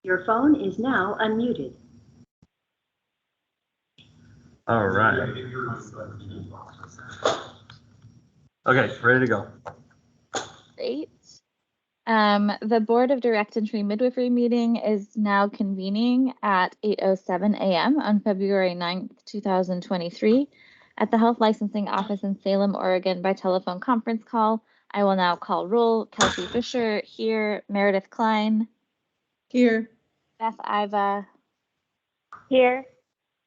Your phone is now unmuted. All right. Okay, ready to go. Great. The Board of Direct Entry Midwifery meeting is now convening at 8:07 a.m. on February 9th, 2023 at the Health Licensing Office in Salem, Oregon by telephone conference call. I will now call roll. Kelsey Fisher here, Meredith Klein. Here. Beth Iva. Here.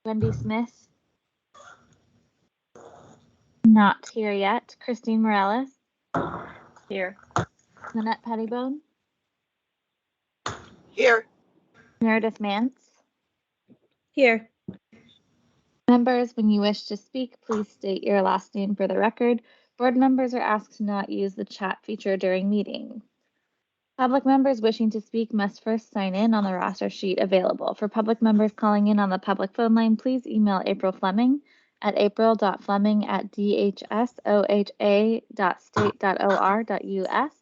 Wendy Smith. Not here yet. Christine Morales. Here. Lynette Pettibone. Here. Meredith Mance. Here. Members, when you wish to speak, please state your last name for the record. Board members are asked to not use the chat feature during meetings. Public members wishing to speak must first sign in on the roster sheet available. For public members calling in on the public phone line, please email April Fleming at april.fleming@dhsoha.state.or.us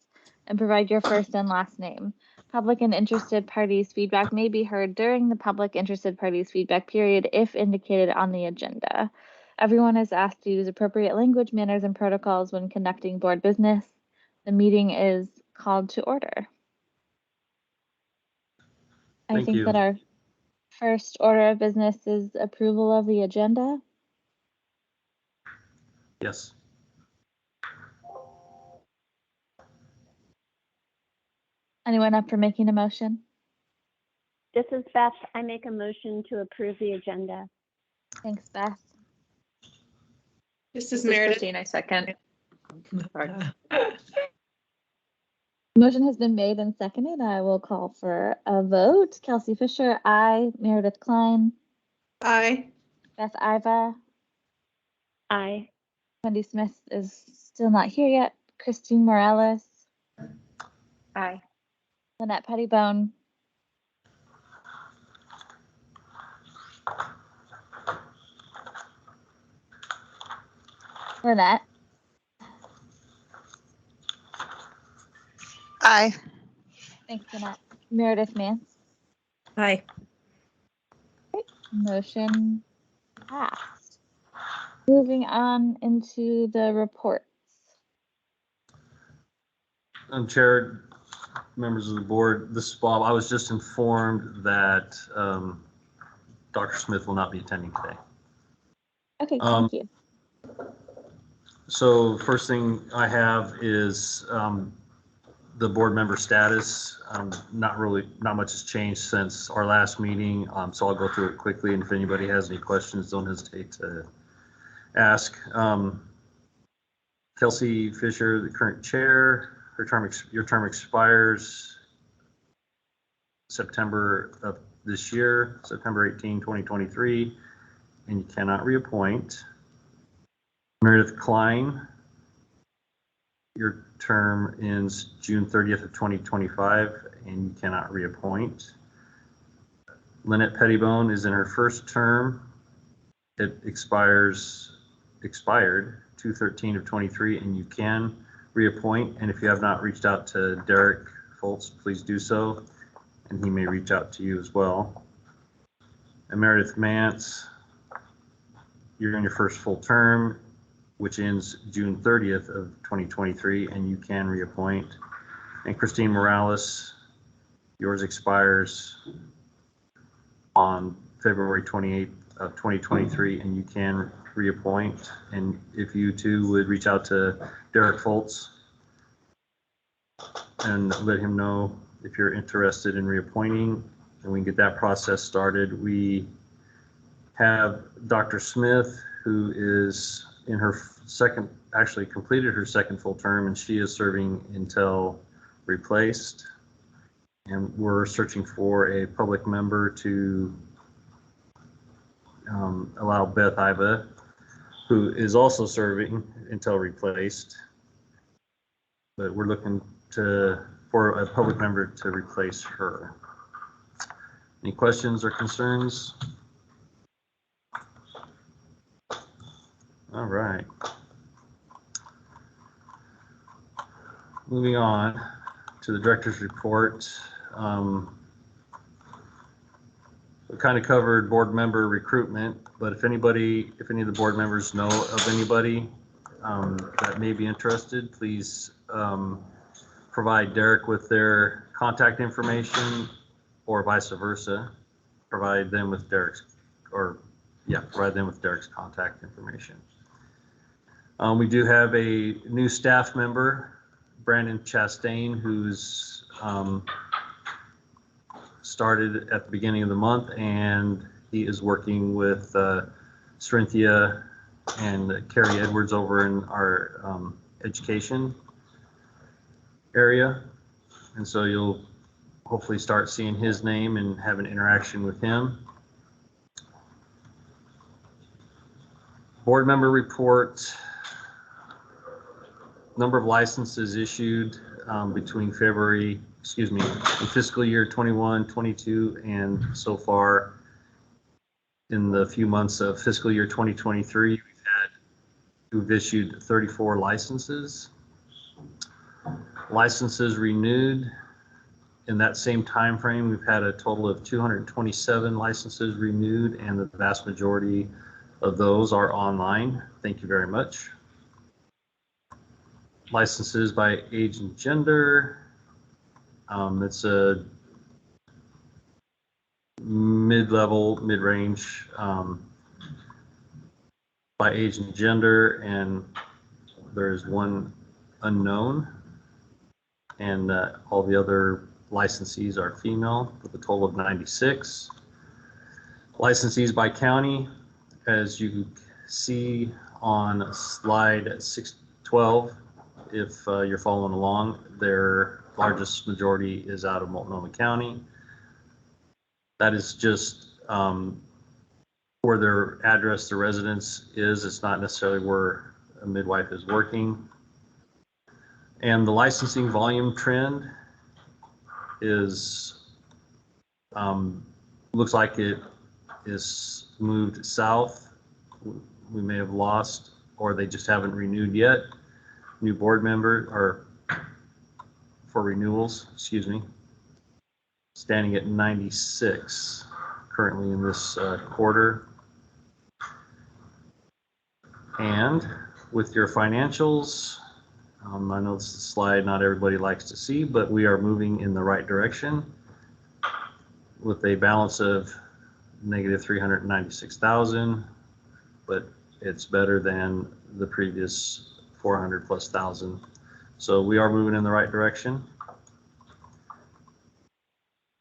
and provide your first and last name. Public and interested parties' feedback may be heard during the public interested parties' feedback period if indicated on the agenda. Everyone is asked to use appropriate language, manners, and protocols when conducting board business. The meeting is called to order. I Thank think you. that our first order of business is approval of the agenda. Yes. Anyone up for making a motion? This is Beth. I make a motion to approve the agenda. Thanks, Beth. This is Meredith. Christine, I second. Sorry. Motion has been made and seconded. I will call for a vote. Kelsey Fisher, aye. Meredith Klein, Aye. Beth Iva. Aye. Wendy Smith is still not here yet. Christine Morales, Aye. Lynette Pettibone, Lynette, Aye. thanks, Lynette. Meredith Mance, Aye. motion passed. Moving on into the reports. Chair, members of the board, this is Bob. I was just informed that Dr. Smith will not be attending today. Okay, thank you. So first thing I have is the board member status. Not much has changed since our last meeting, so I'll go through it quickly, and if anybody has any questions, don't hesitate to ask. Kelsey Fisher, the current chair, your term expires September of this year, September 18, 2023, and you cannot reappoint. Meredith Klein, your term ends June 30th of 2025, and you cannot reappoint. Lynette Pettibone is in her first term. It expired 2/13 of 23, and you can reappoint. And if you have not reached out to Derek Foltz, please do so, and he may reach out to you as well. And Meredith Mance, you're in your first full term, which ends June 30th of 2023, and you can reappoint. And Christine Morales, yours expires on February 28th of 2023, and you can reappoint. And if you too would reach out to Derek Foltz and let him know if you're interested in reappointing, and we can get that process started. We have Dr. Smith, who is in her actually completed her second full term, and she is serving until replaced. And we're searching for a public member to allow Beth Iva, who is also serving until replaced, but we're looking for a public member to replace her. Any questions or concerns? All right. Moving on to the director's report. We kind of covered board member recruitment, but if any of the board members know of anybody that may be interested, please provide Derek with their contact information, or vice versa. Provide them with Derek's contact information. We do have a new staff member, Brandon Chastain, who's started at the beginning of the month, and he is working with Cerinthia and Carrie Edwards over in our education area. And so you'll hopefully start seeing his name and have an interaction with him. Board member report. Number of licenses issued between in fiscal year 21, 22, and so far in the few months of fiscal year 2023, we've issued 34 licenses. Licenses renewed in that same time frame, we've had a total of 227 licenses renewed, and the vast majority of those are online. Thank you very much. Licenses by age and gender. It's a mid-level, mid-range by age and gender, and there's one unknown, and all the other licensees are female, with a total of 96. Licensees by county, as you see on slide 612, if you're following along, their largest majority is out of Multnomah County. That is just where their address, their residence is. It's not necessarily where a midwife is working. And the licensing volume trend is, looks like it is moved south. We may have lost, or they just haven't renewed yet. New board member, or for renewals, excuse me, standing at 96 currently in this quarter. And with your financials, I know this is a slide not everybody likes to see, but we are moving in the right direction with a balance of negative 396,000, but it's better than the previous 400 plus thousand. So we are moving in the right direction.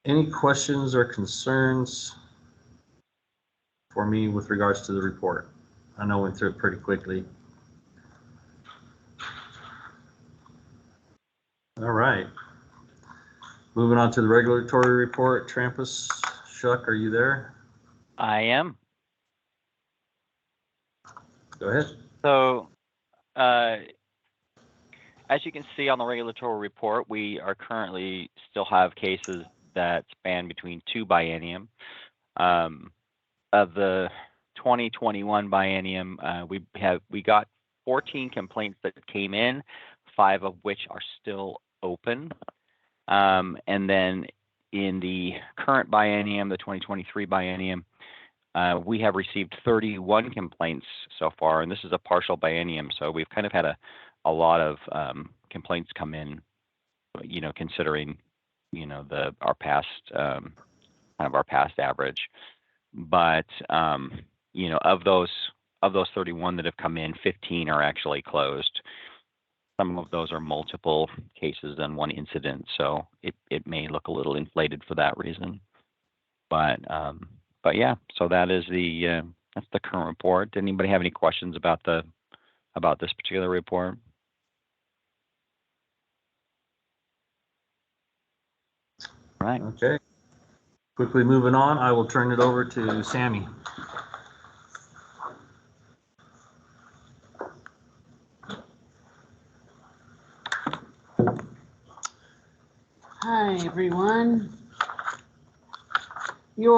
Any questions or concerns for me with regards to the report? I know I went through it pretty quickly. All right. Moving on to the regulatory report. Trampus, Shuck, are you there? I am. Go ahead. So, as you can see on the regulatory report, we are currently still have cases that span between 2 biennium. Of the 2021 biennium, we got 14 complaints that came in, 5 of which are still open. And then in the current biennium, the 2023 biennium, we have received 31 complaints so far, and this is a partial biennium, so we've kind of had a lot of complaints come in, you know, considering, you know, our past average. But you know, of those 31 that have come in, 15 are actually closed. Some of those are multiple cases than one incident, so it may look a little inflated for that reason. But yeah, so that is that's the current report. Anybody have any questions about this particular report? All right. Okay. Quickly moving on, I will turn it over to Sammy. Hi, everyone. We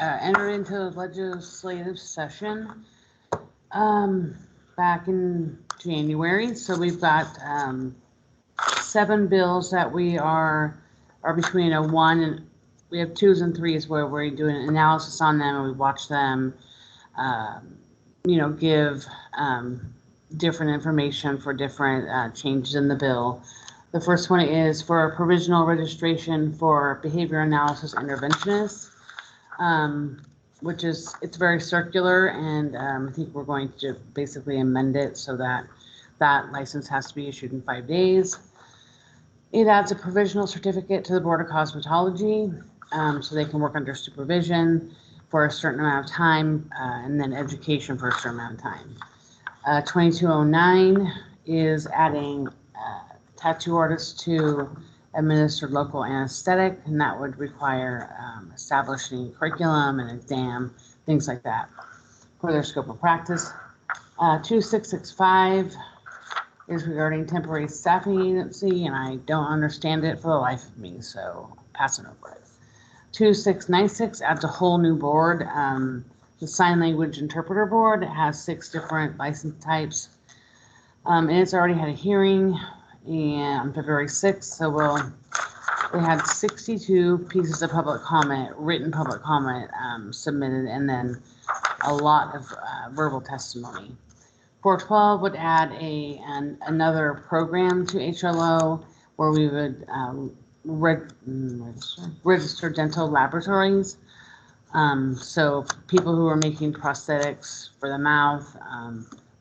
entered into legislative session back in January. So we've got 7 bills that we are are between a 1 and, we have 2s and 3s where we do an analysis on them and we watch them, give different information for different changes in the bill. The first one is for a provisional registration for behavior analysis interventionists, which is, it's very circular, and I think we're going to basically amend it so that that license has to be issued in 5 days. It adds a provisional certificate to the Board of Cosmetology, so they can work under supervision for a certain amount of time, and then education for a certain amount of time. 2209 is adding tattoo artists to administer local anesthetic, and that would require establishing curriculum and exam, things like that for their scope of practice. 2665 is regarding temporary staffing agency, and I don't understand it for the life of me, so pass it over. 2696 adds a whole new board, the sign language interpreter board. It has 6 different license types, and it's already had a hearing on February 6th. So we had 62 pieces of public comment, written public comment submitted, and then a lot of verbal testimony. 412 would add another program to HLO where we would register dental laboratories. So people who are making prosthetics for the mouth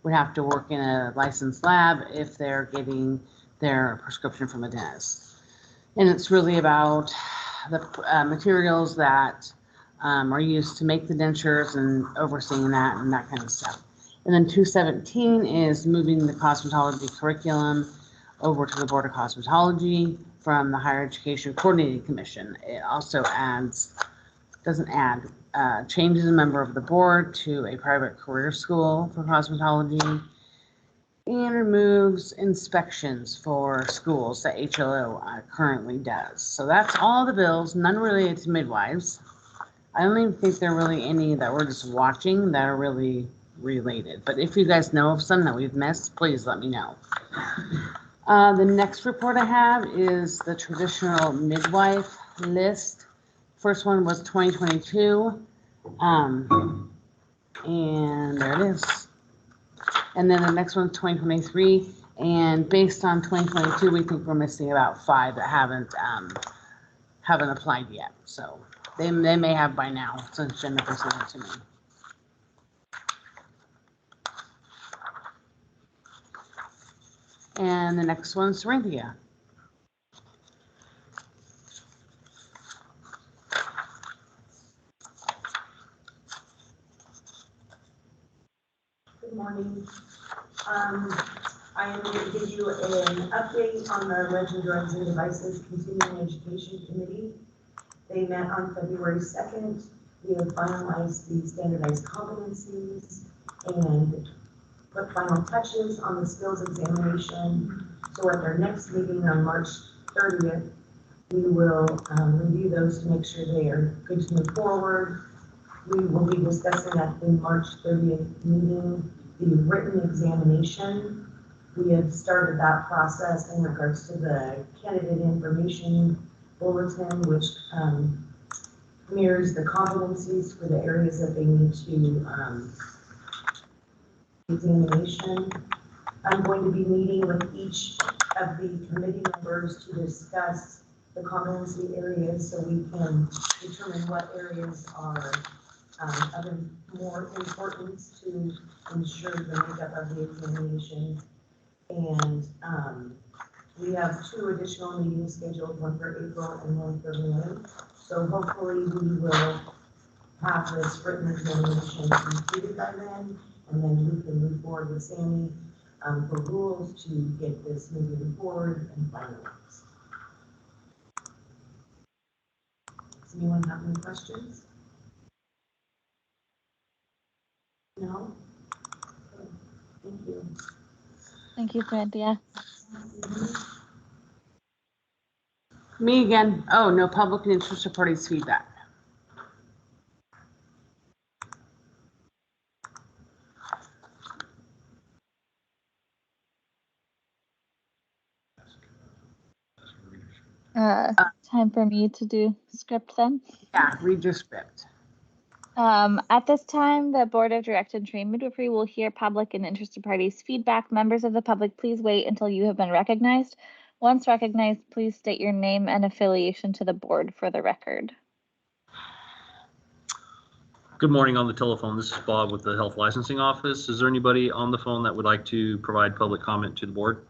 would have to work in a licensed lab if they're getting their prescription from a dentist. And it's really about the materials that are used to make the dentures and overseeing that and that kind of stuff. And then 217 is moving the cosmetology curriculum over to the Board of Cosmetology from the Higher Education Coordinating Commission. It also changes a member of the board to a private career school for cosmetology, and removes inspections for schools that HLO currently does. So that's all the bills, none related to midwives. I don't even think there are really any that we're just watching that are really related. But if you guys know of some that we've missed, please let me know. The next report I have is the traditional midwife list. First one was 2022, and there it is. And then the next one's 2023, and based on 2022, we think we're missing about 5 that haven't applied yet. So they may have by now, since Jennifer sent it to me. And the next one's Cerinthia. Good morning. I am going to give you an update on the Legend Drugs and Devices Continuing Education Committee. They met on February 2nd. We have finalized the standardized competencies and put final touches on the skills examination. So at their next meeting on March 30th, we will review those to make sure they are good to move forward. We will be discussing at the March 30th meeting the written examination. We have started that process in regards to the candidate information bulletin, which mirrors the competencies for the areas that they need to examination. I'm going to be meeting with each of the committee members to discuss the competency areas so we can determine what areas are of more importance to ensure the makeup of the examination. And we have 2 additional meetings scheduled, one for April and one for May. So hopefully we will have this written examination completed by then, and then we can move forward with Sammy for rules to get this moving forward and finalized. Does anyone have any questions? No? Okay. Thank you. Thank you, Cerinthia. Me again. Oh, no public and interested parties feedback. Time for me to do script then. Yeah, read your script. At this time, the Board of Direct and Trained Midwifery will hear public and interested parties' feedback. Members of the public, please wait until you have been recognized. Once recognized, please state your name and affiliation to the board for the record. Good morning on the telephone. This is Bob with the Health Licensing Office. Is there anybody on the phone that would like to provide public comment to the board?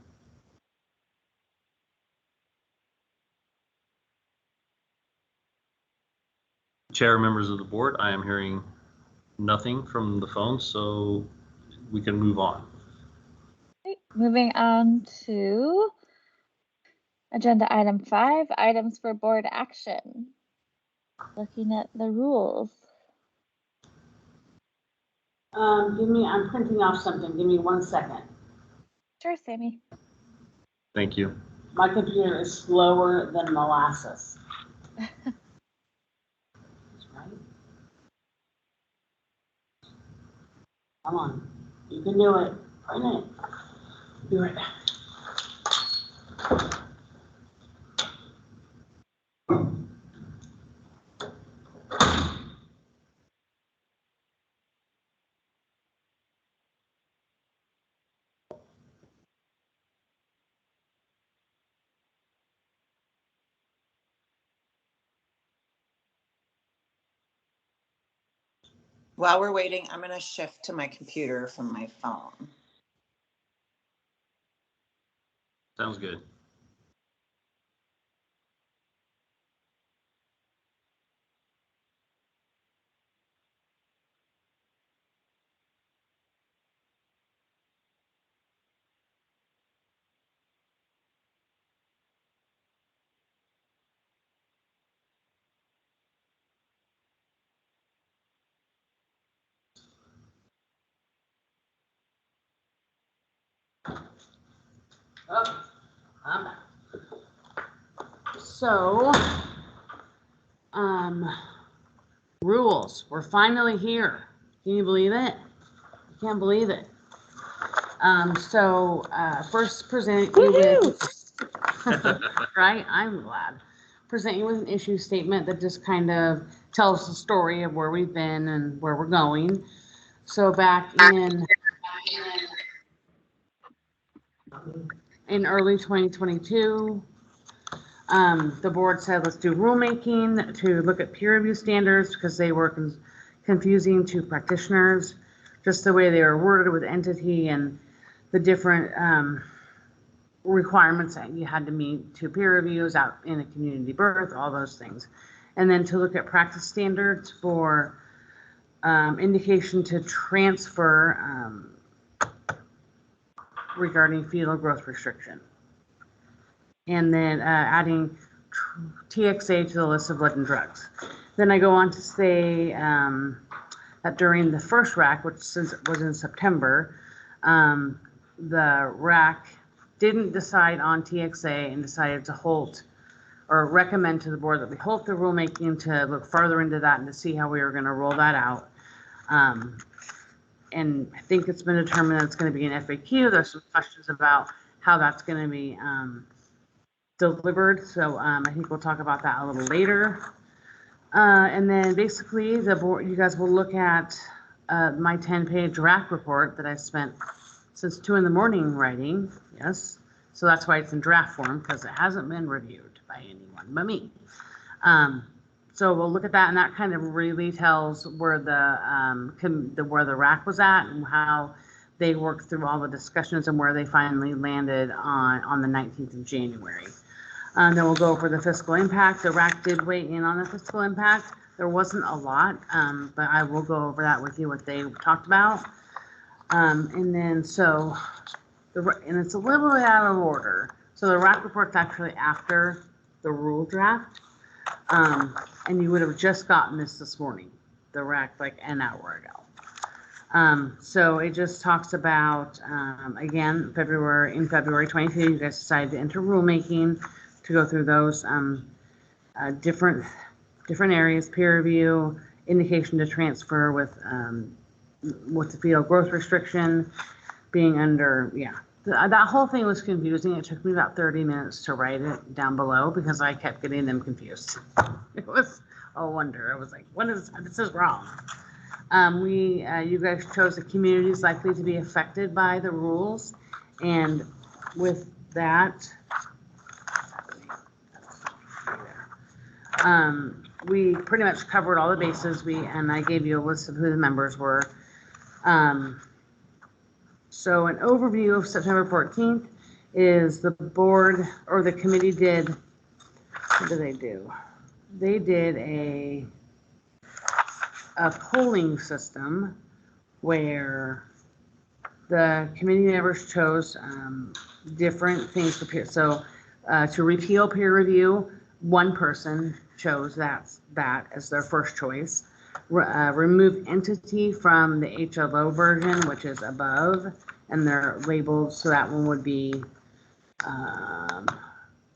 Chair, members of the board, I am hearing nothing from the phone, so we can move on. Okay, moving on to agenda item 5, items for board action. Looking at the rules. I'm printing off something. Give me 1 second. Sure, Sammy. Thank you. My computer is slower than molasses. That's right. Come on. You can do it. Print it. Be right back. While we're waiting, I'm going to shift to my computer from my phone. Sounds good. Oh, I'm back. So, rules. We're finally here. Can you believe it? I can't believe it. First present you with, right? I'm glad. Present you with an issue statement that just kind of tells the story of where we've been and where we're going. So back in early 2022, the board said, let's do rulemaking to look at peer review standards because they were confusing to practitioners, just the way they were worded with entity and the different requirements that you had to meet to peer reviews out in a community birth, all those things. And then to look at practice standards for indication to transfer regarding fetal growth restriction. And then adding TXA to the list of blood and drugs. Then I go on to say that during the first RAC, which was in September, the RAC didn't decide on TXA and decided to halt or recommend to the board that we halt the rulemaking to look further into that and to see how we were going to roll that out. And I think it's been determined that it's going to be an FAQ. There's some questions about how that's going to be delivered. So I think we'll talk about that a little later. And then basically the board, you guys will look at my 10-page RAC report that I spent since 2 in the morning writing. Yes. So that's why it's in draft form, because it hasn't been reviewed by anyone but me. So we'll look at that, and that kind of really tells where where the RAC was at and how they worked through all the discussions and where they finally landed on the 19th of January. Then we'll go over the fiscal impact. The RAC did weigh in on the fiscal impact. There wasn't a lot, but I will go over that with you, what they talked about. And then and it's a little bit out of order. So the RAC report's actually after the rule draft. And you would have just gotten this morning, the RAC, like an hour ago. So it just talks about, again, in February 22, you guys decided to enter rulemaking to go through those different areas, peer review, indication to transfer with the fetal growth restriction being under, That whole thing was confusing. It took me about 30 minutes to write it down below because I kept getting them confused. It was a wonder. I was like, this is wrong. You guys chose the communities likely to be affected by the rules. And with that, we pretty much covered all the bases. And I gave you a list of who the members were. So an overview of September 14th is the board or the committee did, what did they do? They did a polling system where the committee members chose different things for peer. So to repeal peer review, one person chose that as their first choice. Remove entity from the HLO version, which is above, and they're labeled, so that one would be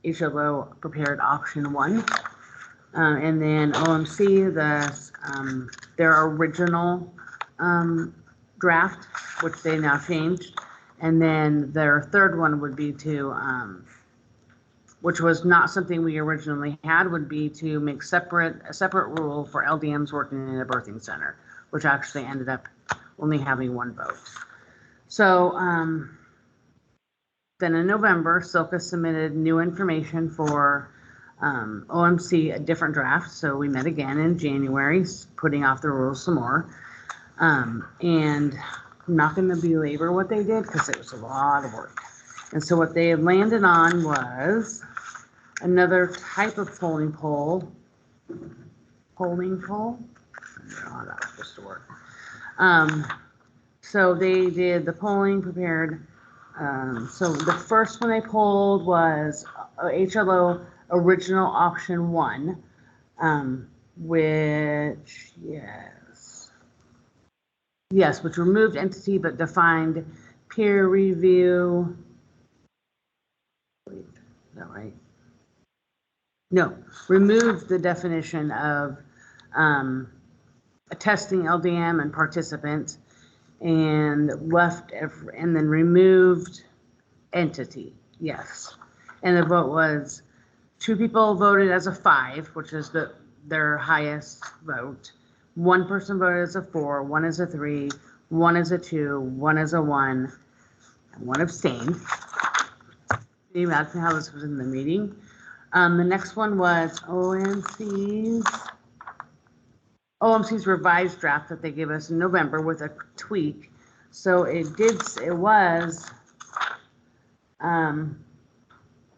HLO prepared option 1. And then OMC, their original draft, which they now changed. And then their third one would be to, which was not something we originally had, would be to make a separate rule for LDMs working in a birthing center, which actually ended up only having one vote. So then in November, Silka submitted new information for OMC, a different draft. So we met again in January, putting off the rules some more. And I'm not going to belabor what they did because it was a lot of work. And so what they landed on was another type of polling poll. I don't know how that was supposed to work. So they did the polling prepared. So the first one they polled was HLO original option 1, which, which removed entity but defined peer review. Wait, is that right? No, removed the definition of attesting LDM and participant, and and then removed entity. Yes, and the vote was 2 people voted as a 5, which is their highest vote. 1 person voted as a 4, 1 as a 3, 1 as a 2, 1 as a 1, and 1 abstained. Can you imagine how this was in the meeting? The next one was OMC's revised draft that they gave us in November with a tweak. So it was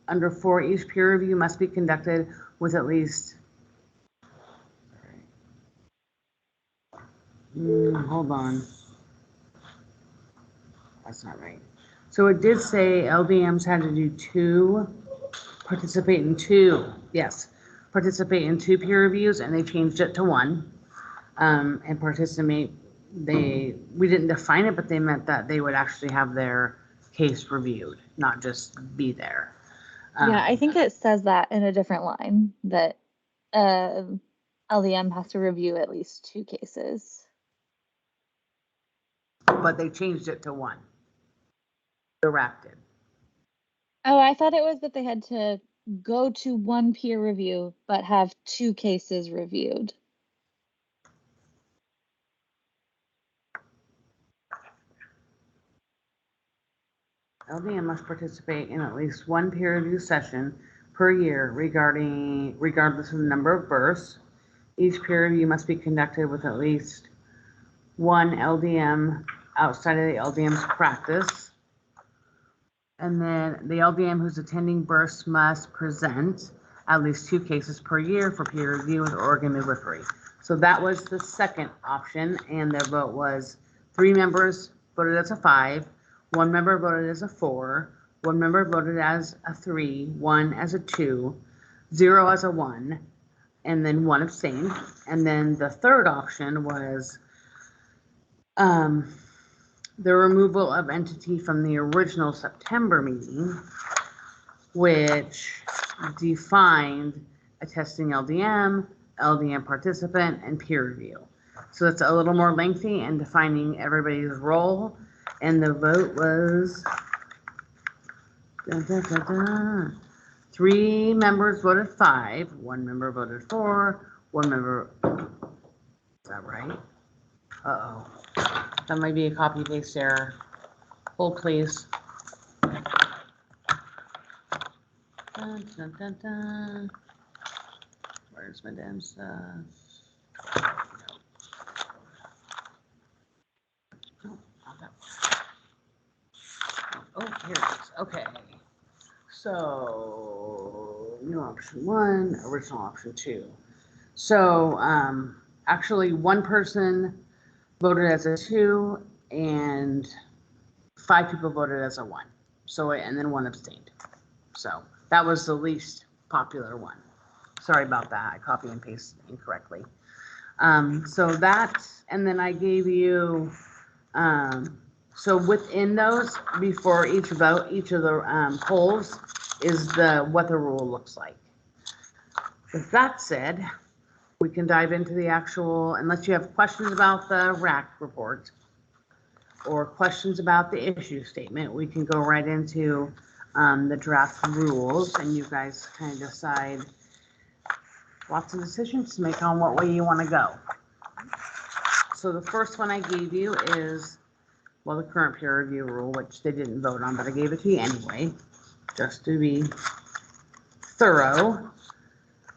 under 4, each peer review must be conducted with at least, hold on. That's not right. So it did say LDMs had to do participate in 2 peer reviews, and they changed it to 1. And participate, we didn't define it, but they meant that they would actually have their case reviewed, not just be there. Yeah, I think it says that in a different line, that LDM has to review at least 2 cases. But they changed it to 1. The RAC did. Oh, I thought it was that they had to go to 1 peer review, but have 2 cases reviewed. LDM must participate in at least 1 peer review session per year regardless of the number of births. Each peer review must be conducted with at least 1 LDM outside of the LDM's practice. And then the LDM who's attending births must present at least 2 cases per year for peer review with Oregon Midwifery. So that was the second option, and the vote was 3 members voted as a 5, 1 member voted as a 4, 1 member voted as a 3, 1 as a 2, 0 as a 1, and then 1 abstained. And then the third option was the removal of entity from the original September meeting, which defined attesting LDM, LDM participant, and peer review. So it's a little more lengthy and defining everybody's role. And the vote was Dun, dun, dun, dun. 3 members voted 5, 1 member voted 4, 1 member, is that right? Uh-oh, that might be a copy paste error. Hold please. Dun, dun, dun, dun. Where's my damn stuff? No, not that one. Oh, here it is. Okay. So, new option 1, original option 2. So, actually, 1 person voted as a 2, and 5 people voted as a 1. So, and then 1 abstained. So, that was the least popular one. Sorry about that. I copy and paste incorrectly. So that, and then I gave you, so within those, before each vote, each of the polls is what the rule looks like. With that said, we can dive into the actual, unless you have questions about the RAC report or questions about the issue statement, we can go right into the draft rules, and you guys kind of decide. Lots of decisions to make on what way you want to go. So the first one I gave you is, well, the current peer review rule, which they didn't vote on, but I gave it to you anyway, just to be thorough.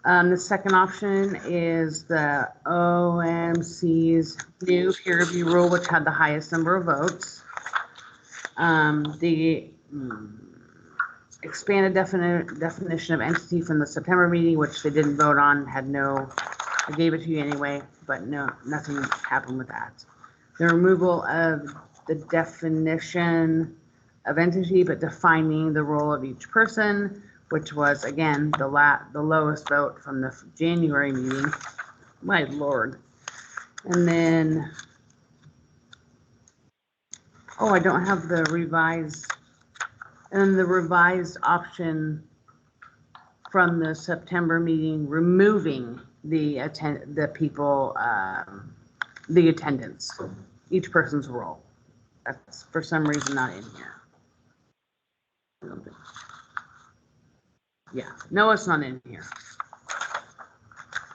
The second option is the OMC's new peer review rule, which had the highest number of votes. The expanded definition of entity from the September meeting, which they didn't vote on, had no, I gave it to you anyway, but no, nothing happened with that. The removal of the definition of entity, but defining the role of each person, which was, again, the lowest vote from the January meeting. My Lord. And then, oh, I don't have the revised. And the revised option from the September meeting, removing the attendance, each person's role. That's for some reason not in here. Yeah, no, it's not in here.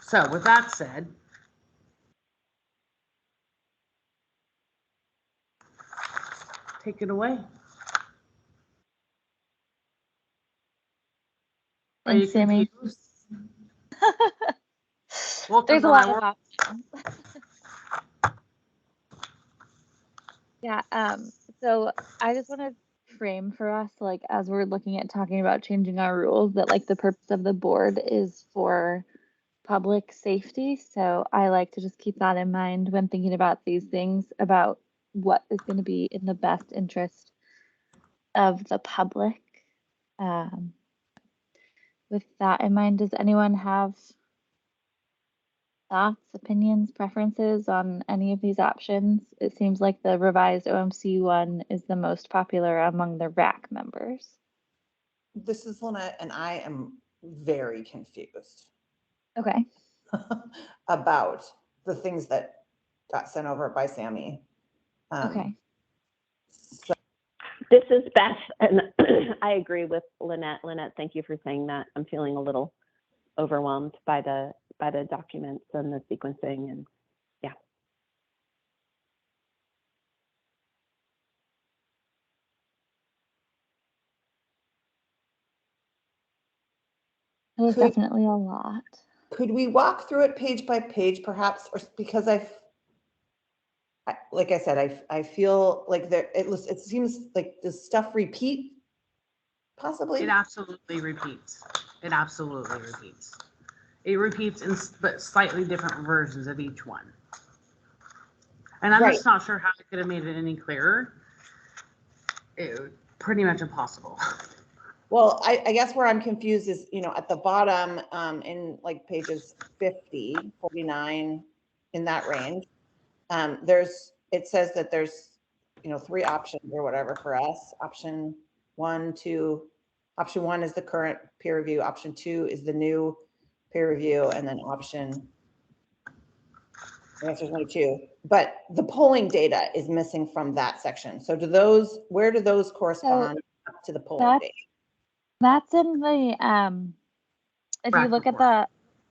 So with that said, take it away. Are you Thanks, Sammy. confused? Welcome There's to a my lot of world. options. Yeah, so I just want to frame for us, like, as we're looking at talking about changing our rules, that like the purpose of the board is for public safety. So I like to just keep that in mind when thinking about these things, about what is going to be in the best interest of the public. With that in mind, does anyone have thoughts, opinions, preferences on any of these options? It seems like the revised OMC one is the most popular among the RAC members. This is Lynette, and I am very confused Okay. about the things that got sent over by Sammy. Okay. So This is Beth, and I agree with Lynette. Lynette, thank you for saying that. I'm feeling a little overwhelmed by the documents and the sequencing, and yeah. There's definitely a lot. could we walk through it page by page, perhaps, or because like I said, I feel like it seems like does stuff repeat, possibly? It absolutely repeats. It absolutely repeats. It repeats in but slightly different versions of each one. And I'm just not sure how I could have made it any clearer. It was pretty much impossible. Well, I guess where I'm confused is, at the bottom, in like pages 50, 49, in that range, it says that there's, 3 options or whatever for us. Option 1, 2, option 1 is the current peer review. Option 2 is the new peer review. And then I guess there's only 2, but the polling data is missing from that section. So where do those correspond to the polling data? That's in the, if you RAC look at report.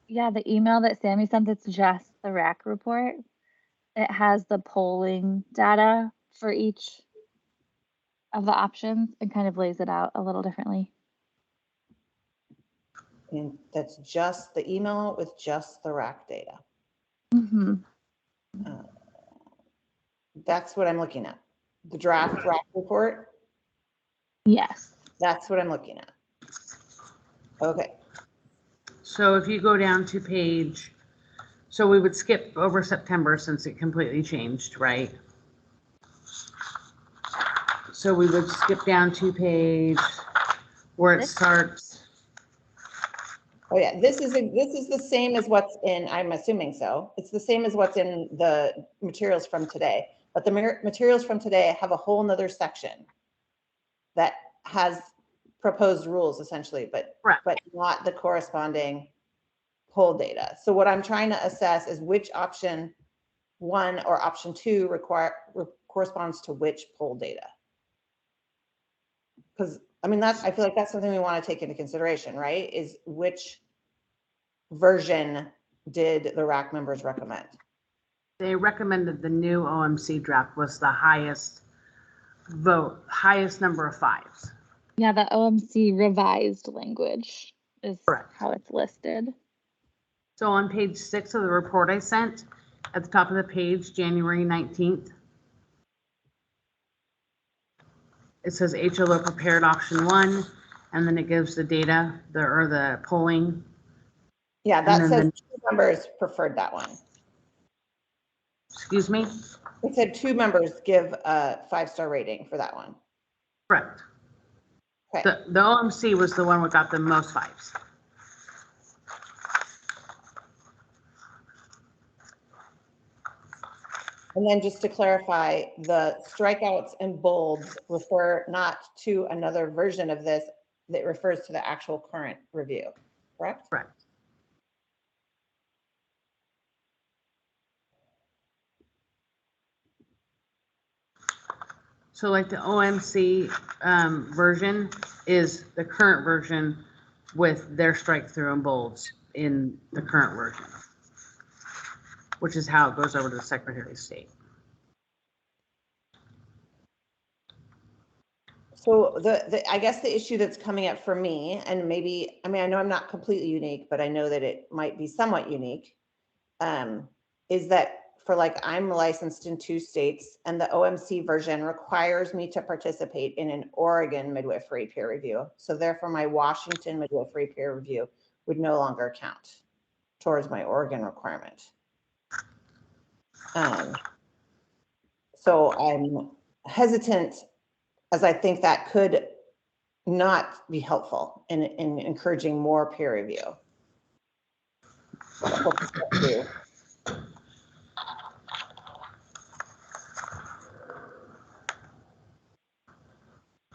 the email that Sammy sent, it's just the RAC report. It has the polling data for each of the options and kind of lays it out a little differently. And that's just the email with just the RAC data. Mm-hmm. That's what I'm looking at. The draft RAC report, Yes. that's what I'm looking at. Okay, So if you go down to page, so we would skip over September since it completely changed, right? So we would skip down to page where it This? starts. oh yeah, this is the same as what's in, I'm assuming so. It's the same as what's in the materials from today, but the materials from today have a whole nother section that has proposed rules essentially, but Correct. but not the corresponding poll data. So what I'm trying to assess is which option 1 or option 2 corresponds to which poll data. Because I mean, I feel like that's something we want to take into consideration, right? Is which version did the RAC members recommend? They recommended the new OMC draft was the highest vote, highest number of 5s. Yeah, the OMC revised language is Correct. how it's listed. So on page 6 of the report I sent, at the top of the page, January 19th, it says HLO prepared option 1, and then it gives the data, the polling. Yeah, that And says then 2 members preferred that one. Excuse me? It said 2 members give a 5-star rating for that one. Correct. Okay. The OMC was the one that got the most 5s. And then just to clarify, the strikeouts and bolds refer not to another version of this that refers to the actual current review, correct? Correct. So like the OMC version is the current version with their strike through and bolds in the current version, which is how it goes over to the Secretary of State. So I guess the issue that's coming up for me, and maybe, I mean, I know I'm not completely unique, but I know that it might be somewhat unique, is that for like, I'm licensed in 2 states and the OMC version requires me to participate in an Oregon midwifery peer review. So therefore my Washington midwifery peer review would no longer count towards my Oregon requirement. So I'm hesitant, as I think that could not be helpful in encouraging more peer review.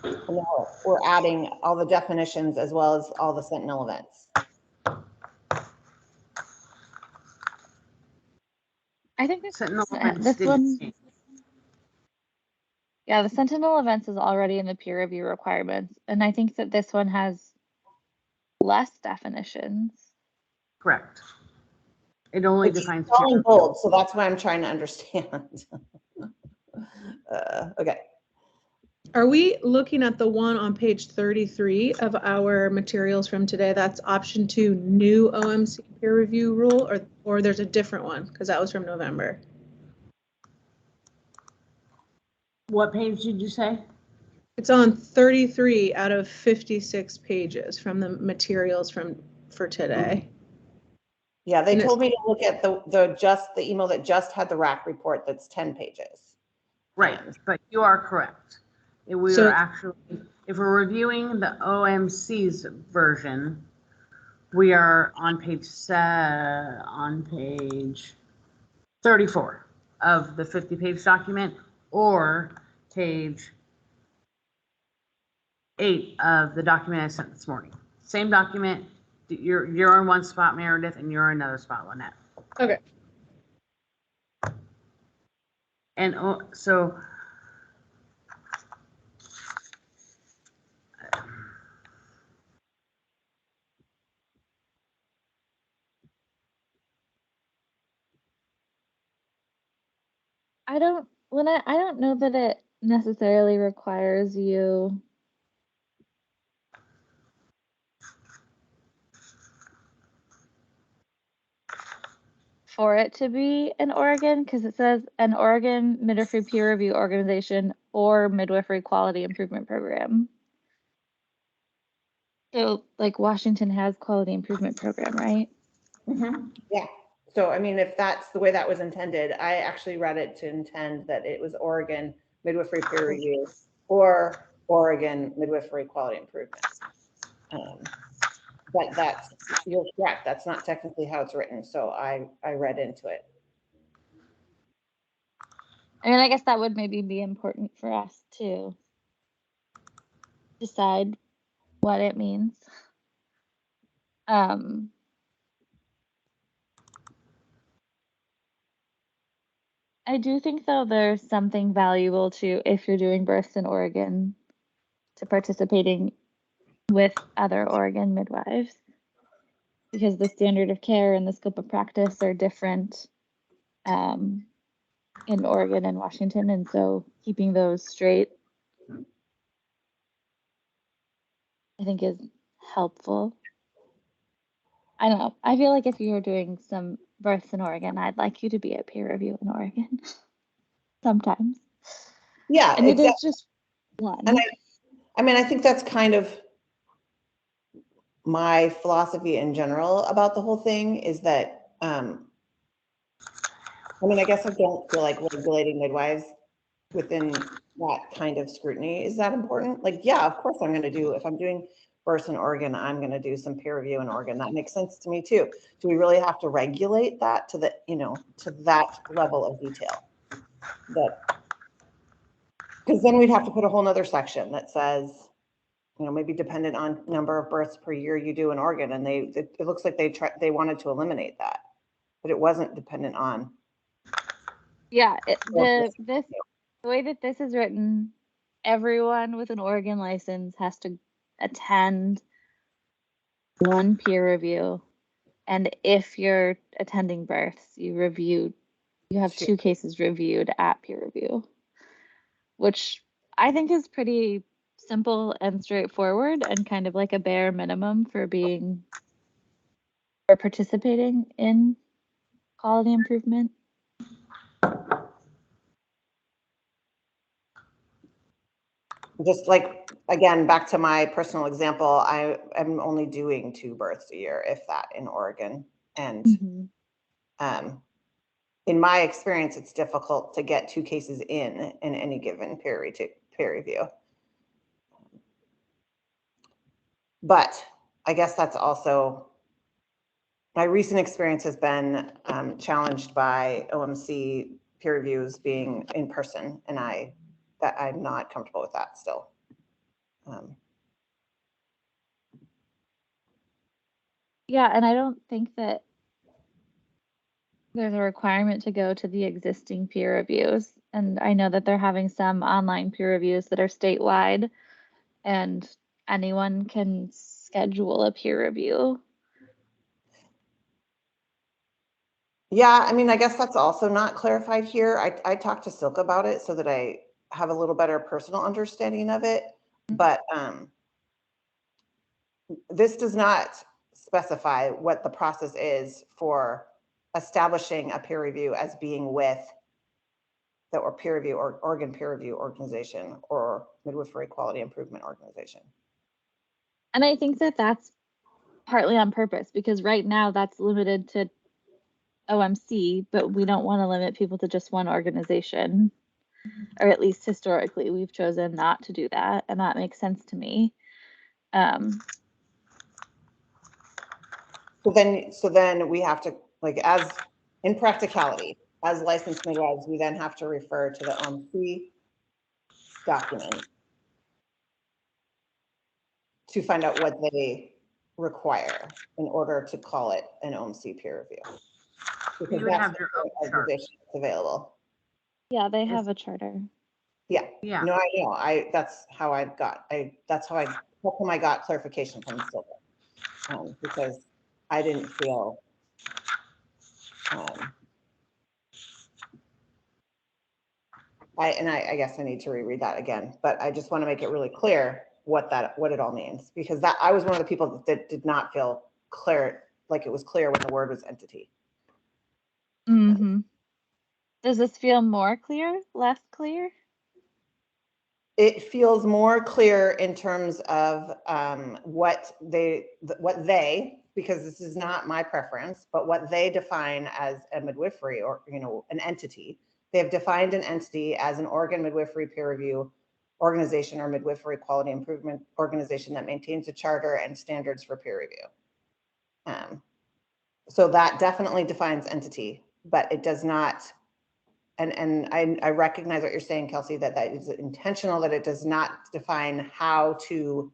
And now we're adding all the definitions as well as all the Sentinel events. I think Sentinel this didn't one, change. yeah, the Sentinel events is already in the peer review requirements. And I think that this one has less definitions. Correct. It only It's defines all peer in bold, so that's why I'm trying to understand. Okay. Are we looking at the one on page 33 of our materials from today? That's option 2, new OMC peer review rule, or there's a different one because that was from November. What page did you say? It's on 33 out of 56 pages from the materials for today. Yeah, they told me to look at the email that just had the RAC report that's 10 pages. Right, but you are correct. If we're reviewing the OMC's version, we are on page 34 of the 50-page document, or page 8 of the document I sent this morning. Same document. You're in one spot, Meredith, and you're in another spot, Lynette. Okay. And so I don't know that it necessarily requires you for it to be an Oregon, because it says an Oregon midwifery peer review organization or midwifery quality improvement program. So like Washington has quality improvement program, right? Yeah. So, I mean, if that's the way that was intended, I actually read it to intend that it was Oregon midwifery peer review or Oregon midwifery quality improvement. But that's, you're correct. That's not technically how it's written. So I read into it. I mean, I guess that would maybe be important for us to decide what it means. I do think, though, there's something valuable to, if you're doing births in Oregon, to participating with other Oregon midwives, because the standard of care and the scope of practice are different in Oregon and Washington, and so keeping those straight, I think, is helpful. I don't know. I feel like if you're doing some births in Oregon, I'd like you to be a peer review in Oregon sometimes. Yeah. And exactly. it is just one. And I mean, I think that's kind of my philosophy in general about the whole thing is that, I mean, I guess I don't feel like regulating midwives within that kind of scrutiny is that important. Like, yeah, of course I'm going to do, if I'm doing births in Oregon, I'm going to do some peer review in Oregon. That makes sense to me too. Do we really have to regulate that to the, to that level of detail? Because then we'd have to put a whole nother section that says, maybe dependent on number of births per year you do in Oregon. And it looks like they wanted to eliminate that, but it wasn't dependent on. Yeah, the way that this is written, everyone with an Oregon license has to attend one peer review. And if you're attending births, you have 2 cases reviewed at peer review, which I think is pretty simple and straightforward and kind of like a bare minimum for participating in quality improvement. Just like, again, back to my personal example, I am only doing 2 births a year, if that, in Oregon. And in my experience, it's difficult to get 2 cases in any given peer review. But I guess that's also, my recent experience has been challenged by OMC peer reviews being in person, and I'm not comfortable with that still. Yeah, and I don't think that there's a requirement to go to the existing peer reviews. And I know that they're having some online peer reviews that are statewide, and anyone can schedule a peer review. Yeah, I mean, I guess that's also not clarified here. I talked to Silk about it so that I have a little better personal understanding of it. But this does not specify what the process is for establishing a peer review as being with the peer review or Oregon peer review organization or midwifery quality improvement organization. And I think that that's partly on purpose, because right now that's limited to OMC, but we don't want to limit people to just one organization, or at least historically we've chosen not to do that, and that makes sense to me. So then we have to, like, as in practicality, as licensed midwives, we then have to refer to the OMC document to find out what they require in order to call it an OMC peer review. Because You would that's have your own chart. available. Yeah, they have a charter. Yeah. Yeah. No, I know. That's how I got clarification from Silver, because I didn't feel I guess I need to reread that again, but I just want to make it really clear what it all means, because that I was one of the people that did not feel clear, like it was clear when the word was entity. Mm-hmm. Does this feel more clear, less clear? It feels more clear in terms of what they, because this is not my preference, but what they define as a midwifery, or, you know, an entity. They have defined an entity as an Oregon midwifery peer review organization or midwifery quality improvement organization that maintains a charter and standards for peer review. So that definitely defines entity, but it does not. And I recognize what you're saying, Kelsey, that is intentional, that it does not define how to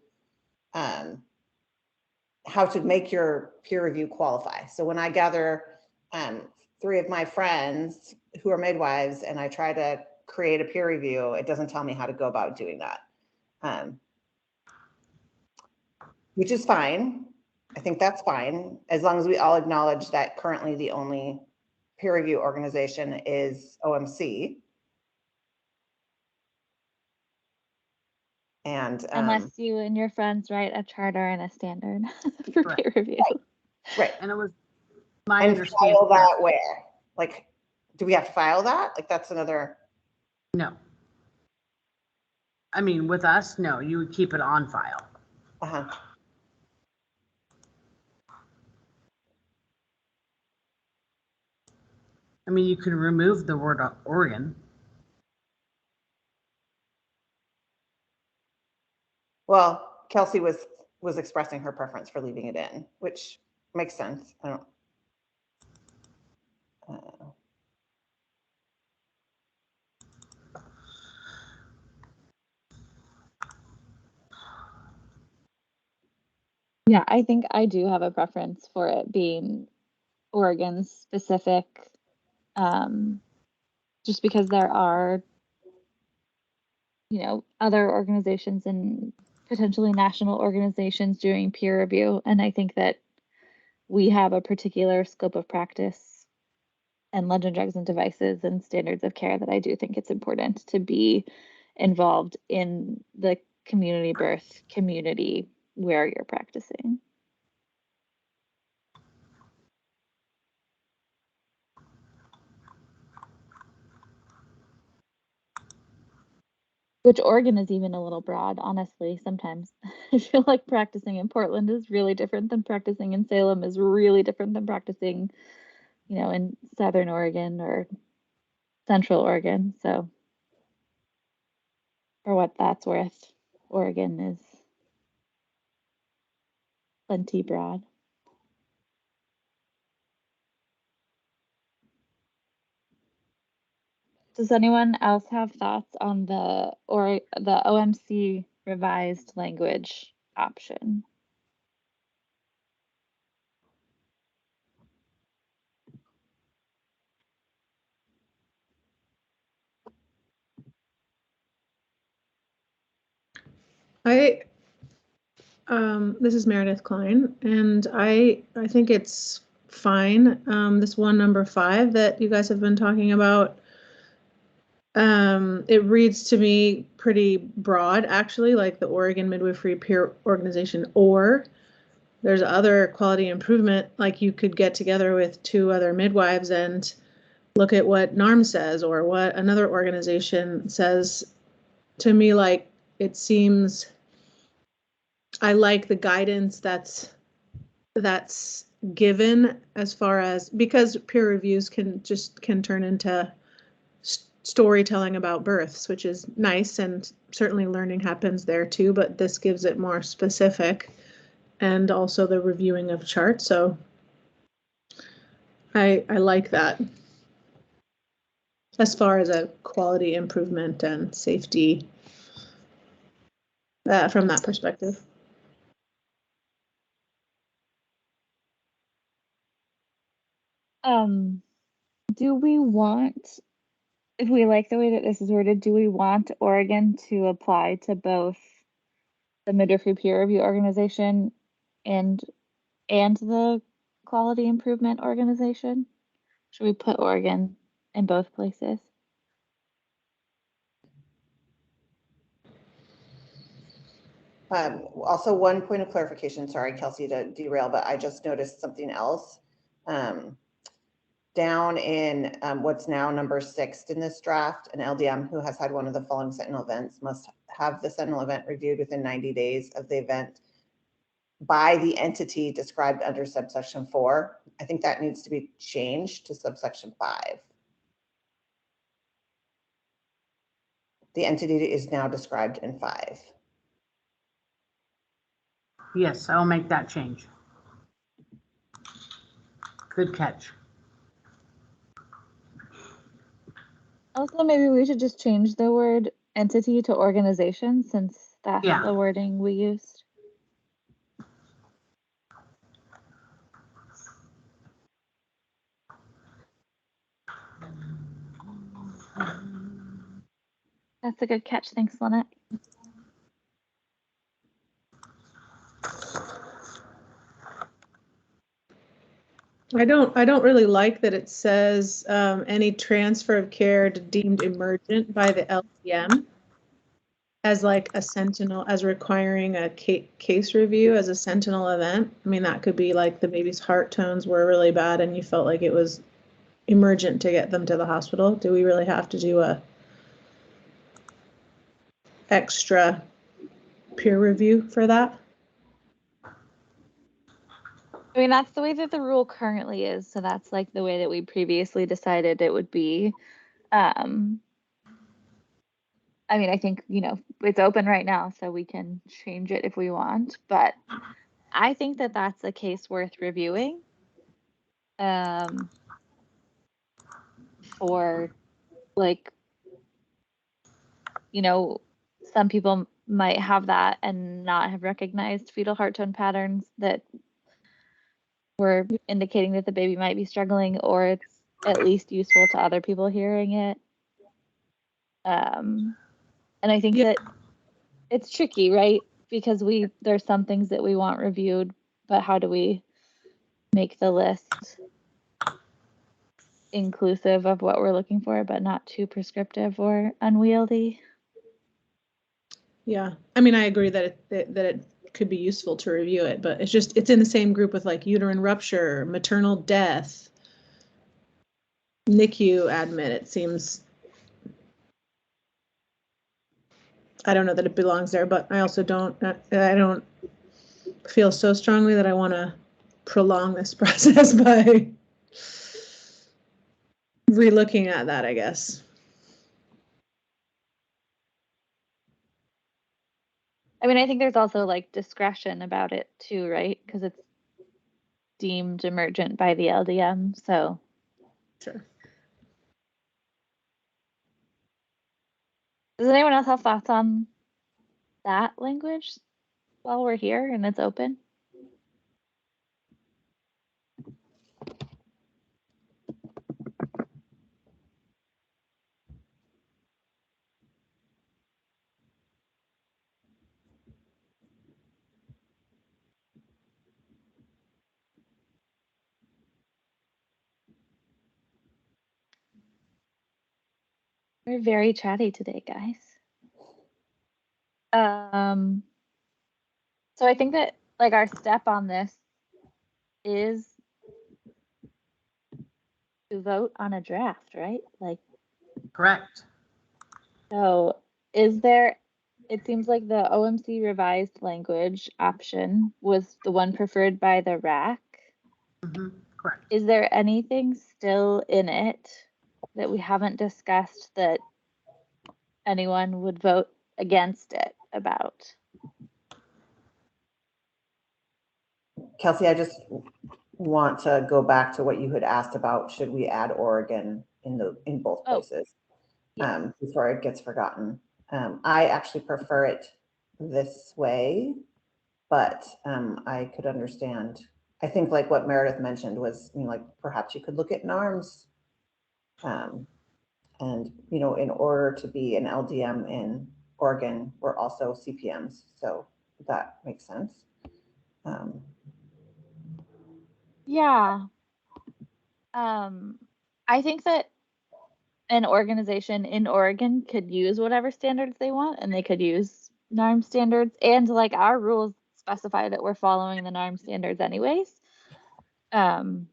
make your peer review qualify. So when I gather 3 of my friends who are midwives and I try to create a peer review, it doesn't tell me how to go about doing that, which is fine. I think that's fine, as long as we all acknowledge that currently the only peer review organization is OMC. And unless you and your friends write a charter and a standard for peer review. Right. And it was my and understanding. file that where? Like, do we have to file that? Like, that's another. No. I mean, with us, no, you would keep it on file. Uh-huh. I mean, you can remove the word Oregon. Well, Kelsey was expressing her preference for leaving it in, which makes sense. I don't. Yeah, I think I do have a preference for it being Oregon specific, just because there are, you know, other organizations and potentially national organizations doing peer review. And I think that we have a particular scope of practice and legend, drugs, and devices and standards of care that I do think it's important to be involved in the community birth community where you're practicing. Which Oregon is even a little broad, honestly, sometimes. I feel like practicing in Portland is really different than practicing in Salem is really different than practicing, you know, in Southern Oregon or Central Oregon. So for what that's worth, Oregon is plenty broad. Does anyone else have thoughts on the OMC revised language option? This is Meredith Klein, and I think it's fine. This one, number 5 that you guys have been talking about, it reads to me pretty broad, actually, like the Oregon Midwifery Peer Organization, or there's other quality improvement, like you could get together with 2 other midwives and look at what NARM says or what another organization says. To me, like, it seems, I like the guidance that's given, as far as, because peer reviews can turn into storytelling about births, which is nice, and certainly learning happens there too, but this gives it more specific, and also the reviewing of charts. So I like that as far as a quality improvement and safety from that perspective. Do we want, if we like the way that this is worded, do we want Oregon to apply to both the midwifery peer review organization and the quality improvement organization? Should we put Oregon in both places? I think Also, one point of clarification, sorry, Kelsey, to derail, but I just noticed something else. Down in what's now number 6 in this draft, an LDM who has had one of the following sentinel events must have the sentinel event reviewed within 90 days of the event by the entity described under subsection 4. I think that needs to be changed to subsection 5. The entity is now described in 5. Yes, I'll make that change. Good catch. Also, maybe we should just change the word entity to organization since that's Yeah. the wording we used. That's a good catch. Thanks, Lynette. I don't really like that it says any transfer of care deemed emergent by the LDM as like a sentinel, as requiring a case review as a sentinel event. I mean, that could be like the baby's heart tones were really bad and you felt like it was emergent to get them to the hospital. Do we really have to do a extra peer review for that? I mean, that's the way that the rule currently is. So that's like the way that we previously decided it would be. I mean, I think, you know, it's open right now, so we can change it if we want. But I think that that's a case worth reviewing. For like, you know, some people might have that and not have recognized fetal heart tone patterns that were indicating that the baby might be struggling, or it's at least useful to other people hearing it. And I think that it's tricky, right? Because there's some things that we want reviewed, but how do we make the list inclusive of what we're looking for, but not too prescriptive or unwieldy? Yeah, I mean, I agree that it could be useful to review it, but it's in the same group with like uterine rupture, maternal death, NICU admit. It seems, I don't know that it belongs there, but I also don't feel so strongly that I want to prolong this process by relooking at that, I guess. I mean, I think there's also like discretion about it too, right? Because it's deemed emergent by the LDM, so. Sure. Does anyone else have thoughts on that language while we're here and it's open? We're very chatty today, guys. So I think that like our step on this is to vote on a draft, right? Like, Correct. so it seems like the OMC revised language option was the one preferred by the RAC. Correct. Is there anything still in it that we haven't discussed that anyone would vote against it about? Kelsey, I just want to go back to what you had asked about, should we add Oregon in both places? Before it gets forgotten. I actually prefer it this way, but I could understand. I think like what Meredith mentioned was, you know, like perhaps you could look at NARMS, and you know, in order to be an LDM in Oregon, we're also CPMs, so that makes sense. Yeah. I think that an organization in Oregon could use whatever standards they want, and they could use NARM standards, and like our rules specify that we're following the NARM standards anyways. I'm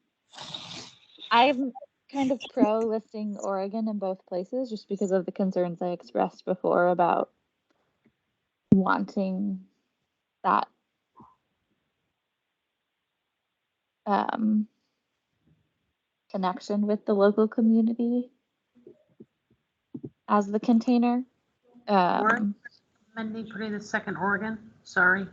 kind of pro listing Oregon in both places just because of the concerns I expressed before about wanting that connection with the local community as the container. Mindy, putting the second Oregon, sorry.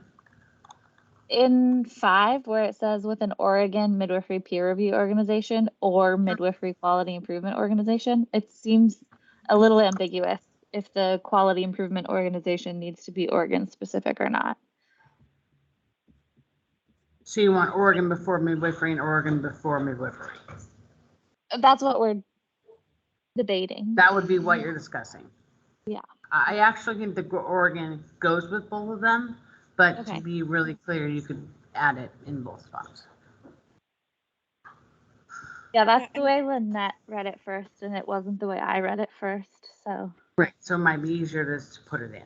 In 5, where it says with an Oregon midwifery peer review organization or midwifery quality improvement organization, it seems a little ambiguous if the quality improvement organization needs to be Oregon specific or not. So you want Oregon before midwifery and Oregon before midwifery? That's what we're debating. That would be what you're discussing. Yeah. I actually think the Oregon goes with both of them, but Okay. to be really clear, you could add it in both spots. Yeah, that's the way Lynette read it first, and it wasn't the way I read it first, so. Right, so it might be easier to put it in.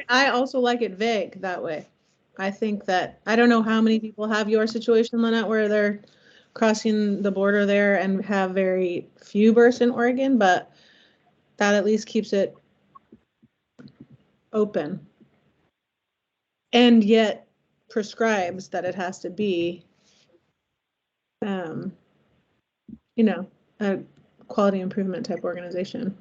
I also like it vague that way. I think that, I don't know how many people have your situation, Lynette, where they're crossing the border there and have very few births in Oregon, but that at least keeps it open. And yet prescribes that it has to be, you know, a quality improvement type organization.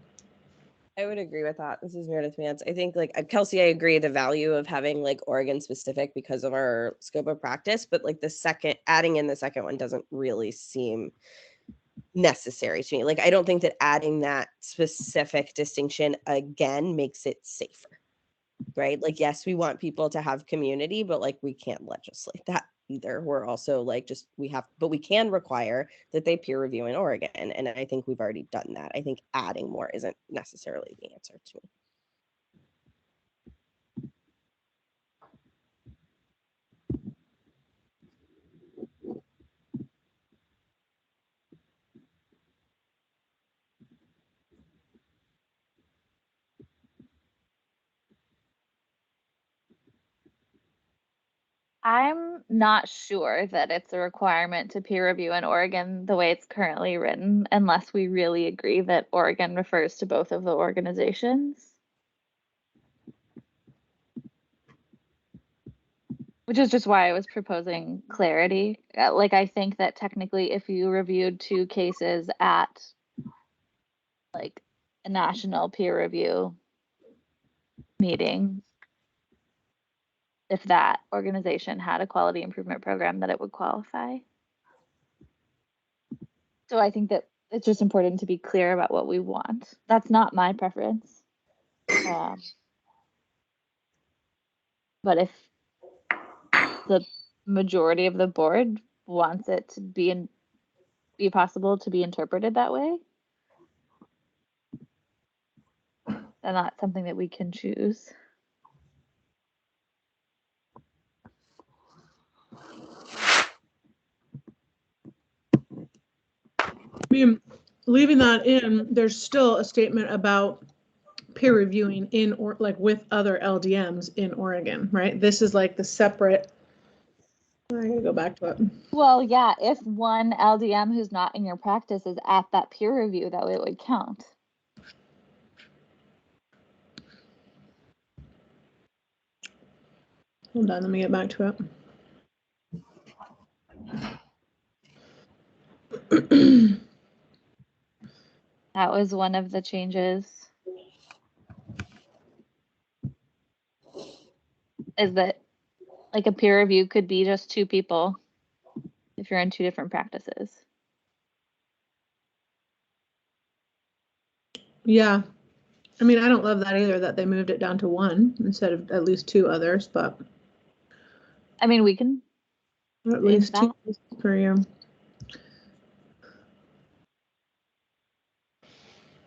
I would agree with that. This is Meredith Mance. I think like Kelsey, I agree the value of having like Oregon specific because of our scope of practice, but like adding in the second one doesn't really seem necessary to me. Like, I don't think that adding that specific distinction again makes it safer, right? Like, yes, we want people to have community, but like we can't legislate that either. We're also like but we can require that they peer review in Oregon. And I think we've already done that. I think adding more isn't necessarily the answer to me. I'm not sure that it's a requirement to peer review in Oregon the way it's currently written, unless we really agree that Oregon refers to both of the organizations. Which is just why I was proposing clarity. Like, I think that technically if you reviewed 2 cases at like a national peer review meeting, if that organization had a quality improvement program, that it would qualify. So I think that it's just important to be clear about what we want. That's not my preference. But if the majority of the board wants it to be possible to be interpreted that way, then that's something that we can choose. I mean, leaving that in, there's still a statement about peer reviewing like with other LDMs in Oregon, right? This is like the separate, I gotta go back to it. Well, yeah, if one LDM who's not in your practice is at that peer review, that it would count. Hold on, let me get back to it. That was one of the changes. Is that like a peer review could be just 2 people if you're in 2 different practices. Yeah. I mean, I don't love that either, that they moved it down to 1 instead of at least 2 others, but. I mean, we can. At least 2 per year.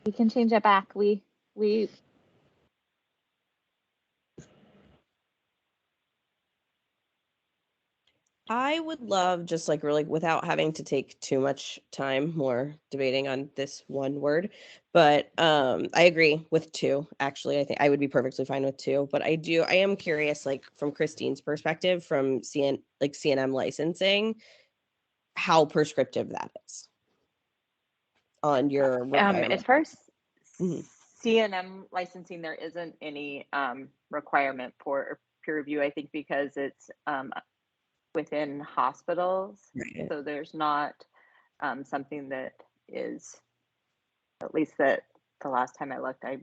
We can change it back. We I would love just like really without having to take too much time more debating on this one word, but I agree with 2. Actually, I think I would be perfectly fine with 2, but I am curious, like from Christine's perspective, from CNM licensing, how prescriptive that is on your requirement. As far as Mhm. CNM licensing, there isn't any requirement for peer review, I think, because it's within hospitals. Right. So there's not something that is, at least that the last time I looked, I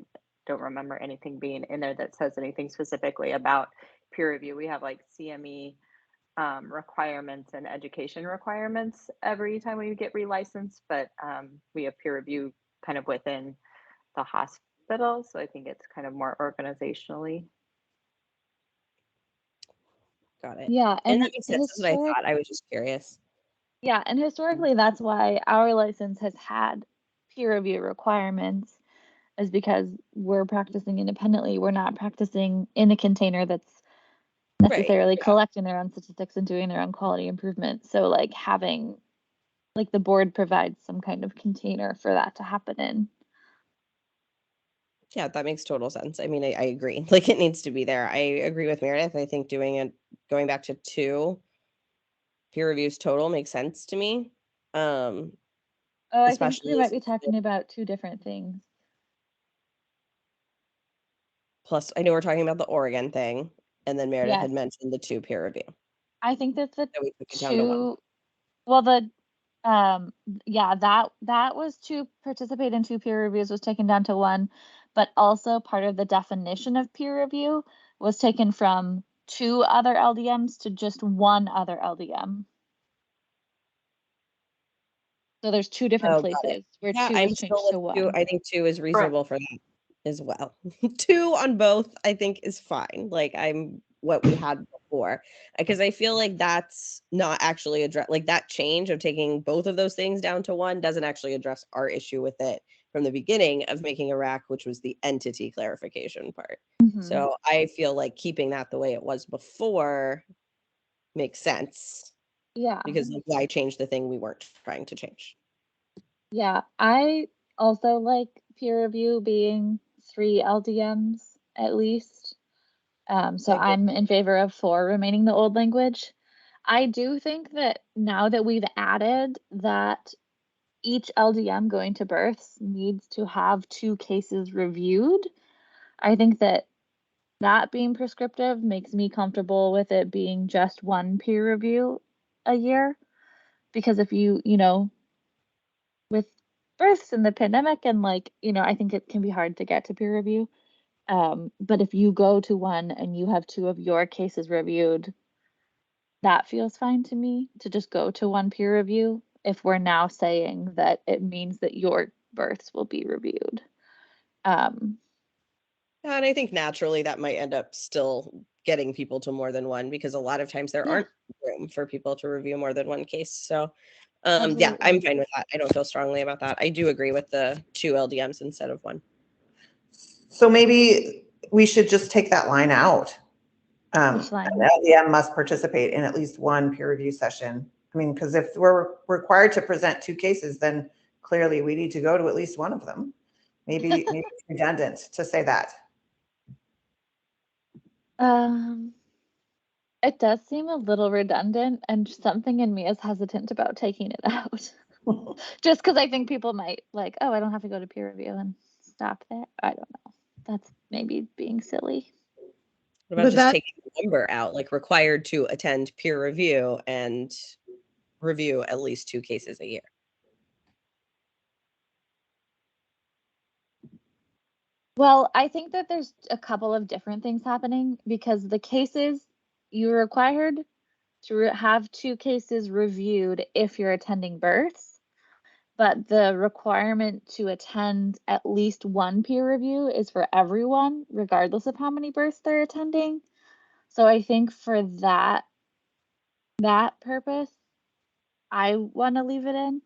don't remember anything being in there that says anything specifically about peer review. We have like CME requirements and education requirements every time we get relicensed, but we have peer review kind of within the hospital. So I think it's kind of more organizationally. Got it. Yeah, And and that makes sense. That's what I thought. I was just curious. yeah, and historically that's why our license has had peer review requirements, is because we're practicing independently. We're not practicing in a container that's necessarily collecting their own statistics and doing their own quality improvement. So like having, like the board provides some kind of container for that to happen in. Yeah, that makes total sense. I mean, I agree. Like it needs to be there. I agree with Meredith. I think going back to 2 peer reviews total makes sense to me. Oh, I think Especially we might be talking about 2 different things. plus I know we're talking about the Oregon thing, and then Meredith had Yes. mentioned the 2 peer review. I think that the So we took it down to 1. 2, well, yeah, that was to participate in 2 peer reviews was taken down to 1, but also part of the definition of peer review was taken from 2 other LDMs to just 1 other LDM. So there's 2 different places where 2 I'm was still changed to with 2. 1. I think 2 is reasonable for that as well. 2 on both, I think, is fine. Like I'm what we had before, because I feel like that's not actually address like that change of taking both of those things down to 1 doesn't actually address our issue with it from the beginning of making a RAC, which was the entity clarification part. So I feel like keeping that the way it was before makes sense. Yeah. Because like, why change the thing we weren't trying to change? Yeah, I also like peer review being 3 LDMs at least. So I'm in favor of 4 remaining the old language. I do think that now that we've added that each LDM going to births needs to have 2 cases reviewed, I think that being prescriptive makes me comfortable with it being just 1 peer review a year. Because if you know, with births and the pandemic and like, I think it can be hard to get to peer review. But if you go to 1 and you have 2 of your cases reviewed, that feels fine to me to just go to 1 peer review if we're now saying that it means that your births will be reviewed. And I think naturally that might end up still getting people to more than 1 because a lot of times there aren't room for people to review more than 1 case. So yeah, I'm fine with that. I don't feel strongly about that. I do agree with the 2 LDMs instead of 1. So maybe we should just take that line out. Which line? An LDM must participate in at least 1 peer review session. I mean, because if we're required to present 2 cases, then clearly we need to go to at least 1 of them. Maybe it's redundant to say that. It does seem a little redundant, and something in me is hesitant about taking it out. Just because I think people might like, oh, I don't have to go to peer review and stop there. I don't know. That's maybe being silly. What about just taking the number out, like required to attend peer review and review at least 2 cases a year? Well, I think that there's a couple of different things happening because the cases you're required to have 2 cases reviewed if you're attending births, but the requirement to attend at least 1 peer review is for everyone, regardless of how many births they're attending. So I think for that purpose, I want to leave it in.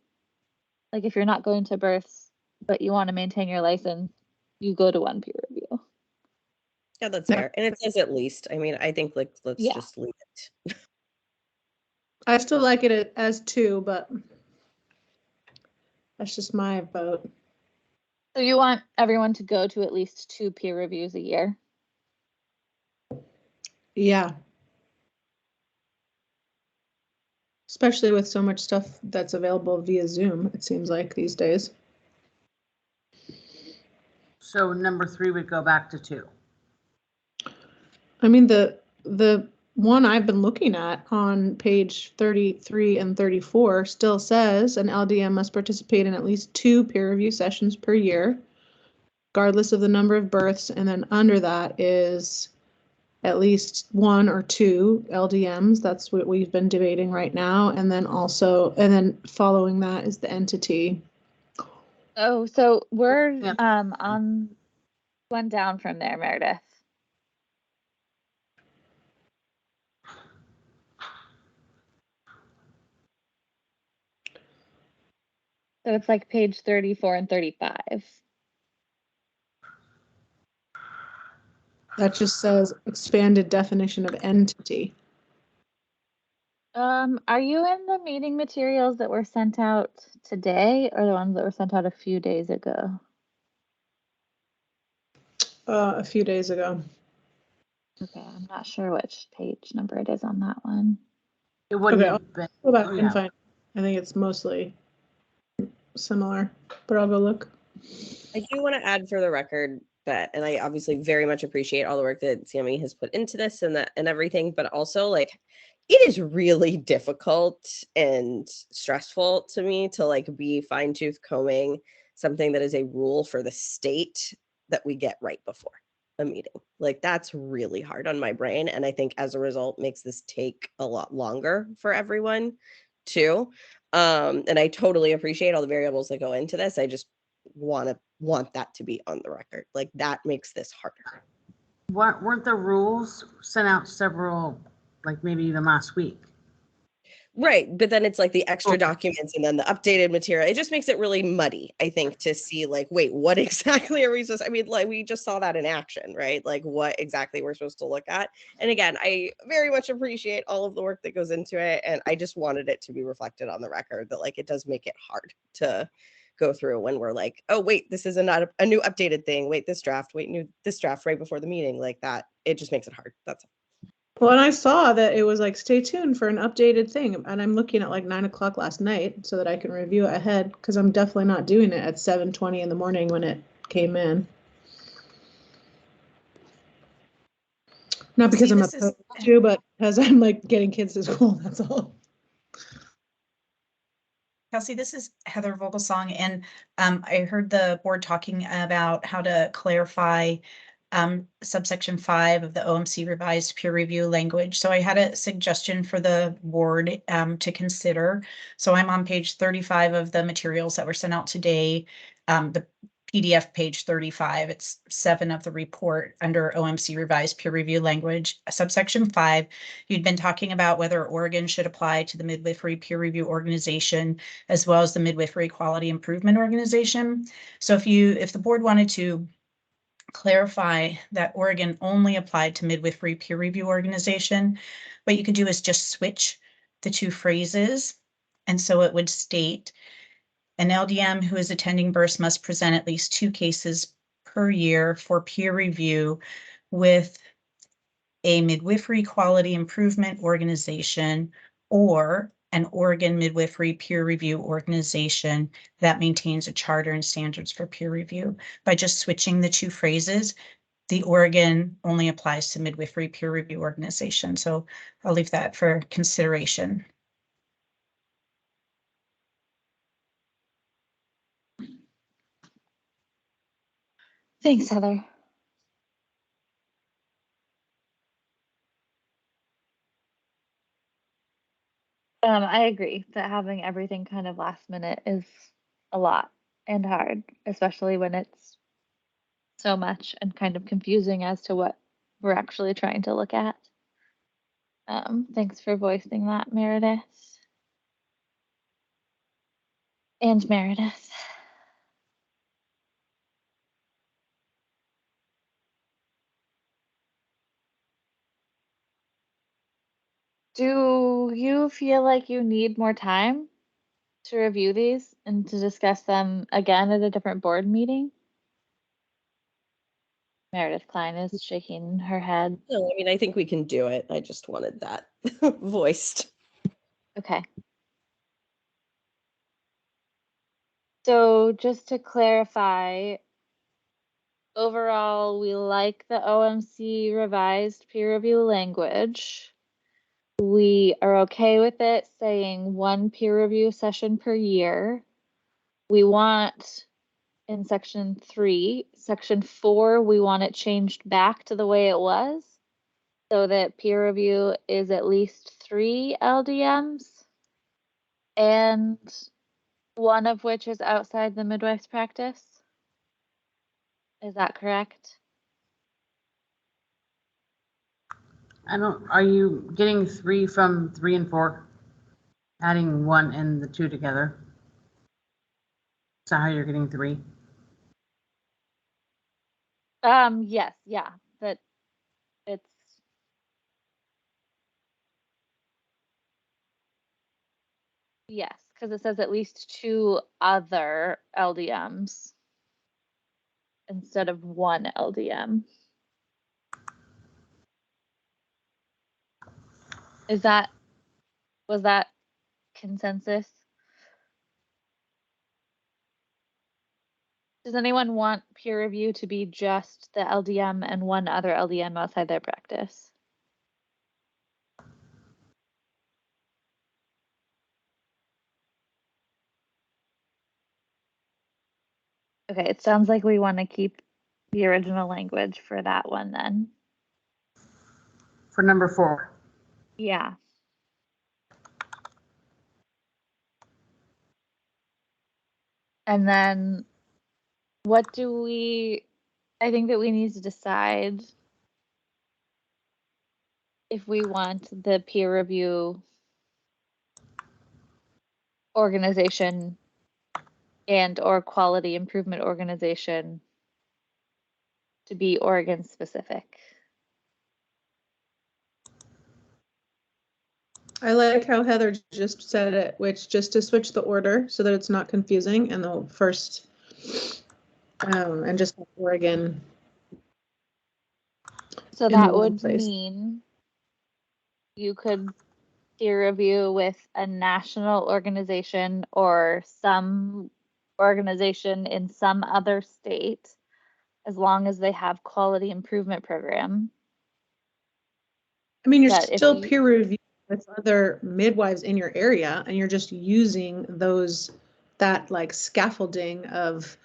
Like if you're not going to births, but you want to maintain your license, you go to 1 peer review. Yeah, that's fair. And it says at least. I mean, I think like let's just leave it. I still like it as 2, but that's just my vote. So you want everyone to go to at least 2 peer reviews a year? Yeah. Especially with so much stuff that's available via Zoom, it seems like these days. So number 3 would go back to 2. I mean, the one I've been looking at on page 33 and 34 still says an LDM must participate in at least 2 peer review sessions per year, regardless of the number of births. And then under that is at least 1 or 2 LDMs. That's what we've been debating right now. And then following that is the entity. Oh, so we're Yeah. on one down from there, Meredith. So it's like page 34 and 35. That just says expanded definition of entity. Are you in the meeting materials that were sent out today or the ones that were sent out a few days ago? A few days ago. Okay, I'm not sure which page number it is on that one. It wouldn't Okay, have been. Go back Oh, and yeah. find. I think it's mostly similar, but I'll go look. I do want to add for the record that, and I obviously very much appreciate all the work that CME has put into this and everything, but also like it is really difficult and stressful to me to like be fine tooth combing something that is a rule for the state that we get right before a meeting. Like that's really hard on my brain. And I think as a result makes this take a lot longer for everyone too. And I totally appreciate all the variables that go into this. I just want that to be on the record. Like that makes this harder. Weren't the rules sent out several, like maybe even last week? Right. But then it's like the extra documents and then the updated material. It just makes it really muddy, I think, to see like, wait, what exactly are we supposed to, I mean, like we just saw that in action, right? Like what exactly we're supposed to look at. And again, I very much appreciate all of the work that goes into it. And I just wanted it to be reflected on the record that like it does make it hard to go through when we're like, oh, wait, this is not a new updated thing. Wait, this draft right before the meeting, like that. It just makes it hard. That's all. Well, and I saw that it was like, stay tuned for an updated thing. And I'm looking at like 9 o'clock last night so that I can review it ahead because I'm definitely not doing it at 7:20 in the morning when it came in. Not because I'm opposed to, but because I'm like getting kids to school, that's all. Kelsey, this is Heather Vogelsong, and I heard the board talking about how to clarify subsection 5 of the OMC revised peer review language. So I had a suggestion for the board to consider. So I'm on page 35 of the materials that were sent out today. The PDF page 35, it's 7 of the report under OMC revised peer review language, subsection 5. You'd been talking about whether Oregon should apply to the Midwifery Peer Review Organization as well as the Midwifery Quality Improvement Organization. So if the board wanted to clarify that Oregon only applied to Midwifery Peer Review Organization, what you could do is just switch the 2 phrases. And so it would state, an LDM who is attending births must present at least 2 cases per year for peer review with a Midwifery Quality Improvement Organization or an Oregon Midwifery Peer Review Organization that maintains a charter and standards for peer review. By just switching the 2 phrases, the Oregon only applies to Midwifery Peer Review Organization. So I'll leave that for consideration. Thanks, Heather. I agree that having everything kind of last minute is a lot and hard, especially when it's so much and kind of confusing as to what we're actually trying to look at. Thanks for voicing that, Meredith. And Meredith. Do you feel like you need more time to review these and to discuss them again at a different board meeting? Meredith Klein is shaking her head. No, I mean, I think we can do it. I just wanted that voiced. Okay. So just to clarify, overall, we like the OMC revised peer review language. We are okay with it saying 1 peer review session per year. We want in section 3, section 4, we want it changed back to the way it was so that peer review is at least 3 LDMs and one of which is outside the midwife's practice. Is that correct? Are you getting 3 from 3 and 4? Adding 1 and the 2 together? Is that how you're getting 3? Yes, yeah, but it's yes, because it says at least 2 other LDMs instead of 1 LDM. Was that consensus? Does anyone want peer review to be just the LDM and 1 other LDM outside their practice? Okay, it sounds like we want to keep the original language for that one then. For number 4. Yeah. And then what do I think that we need to decide if we want the peer review organization and or quality improvement organization to be Oregon specific. I like how Heather just said it, which just to switch the order so that it's not confusing, and the first, and just Oregon. So that would mean you could peer review with a national organization or some organization in some other state, as long as they have quality improvement program. I mean, you're still peer reviewing with other midwives in your area, and you're just using that like scaffolding of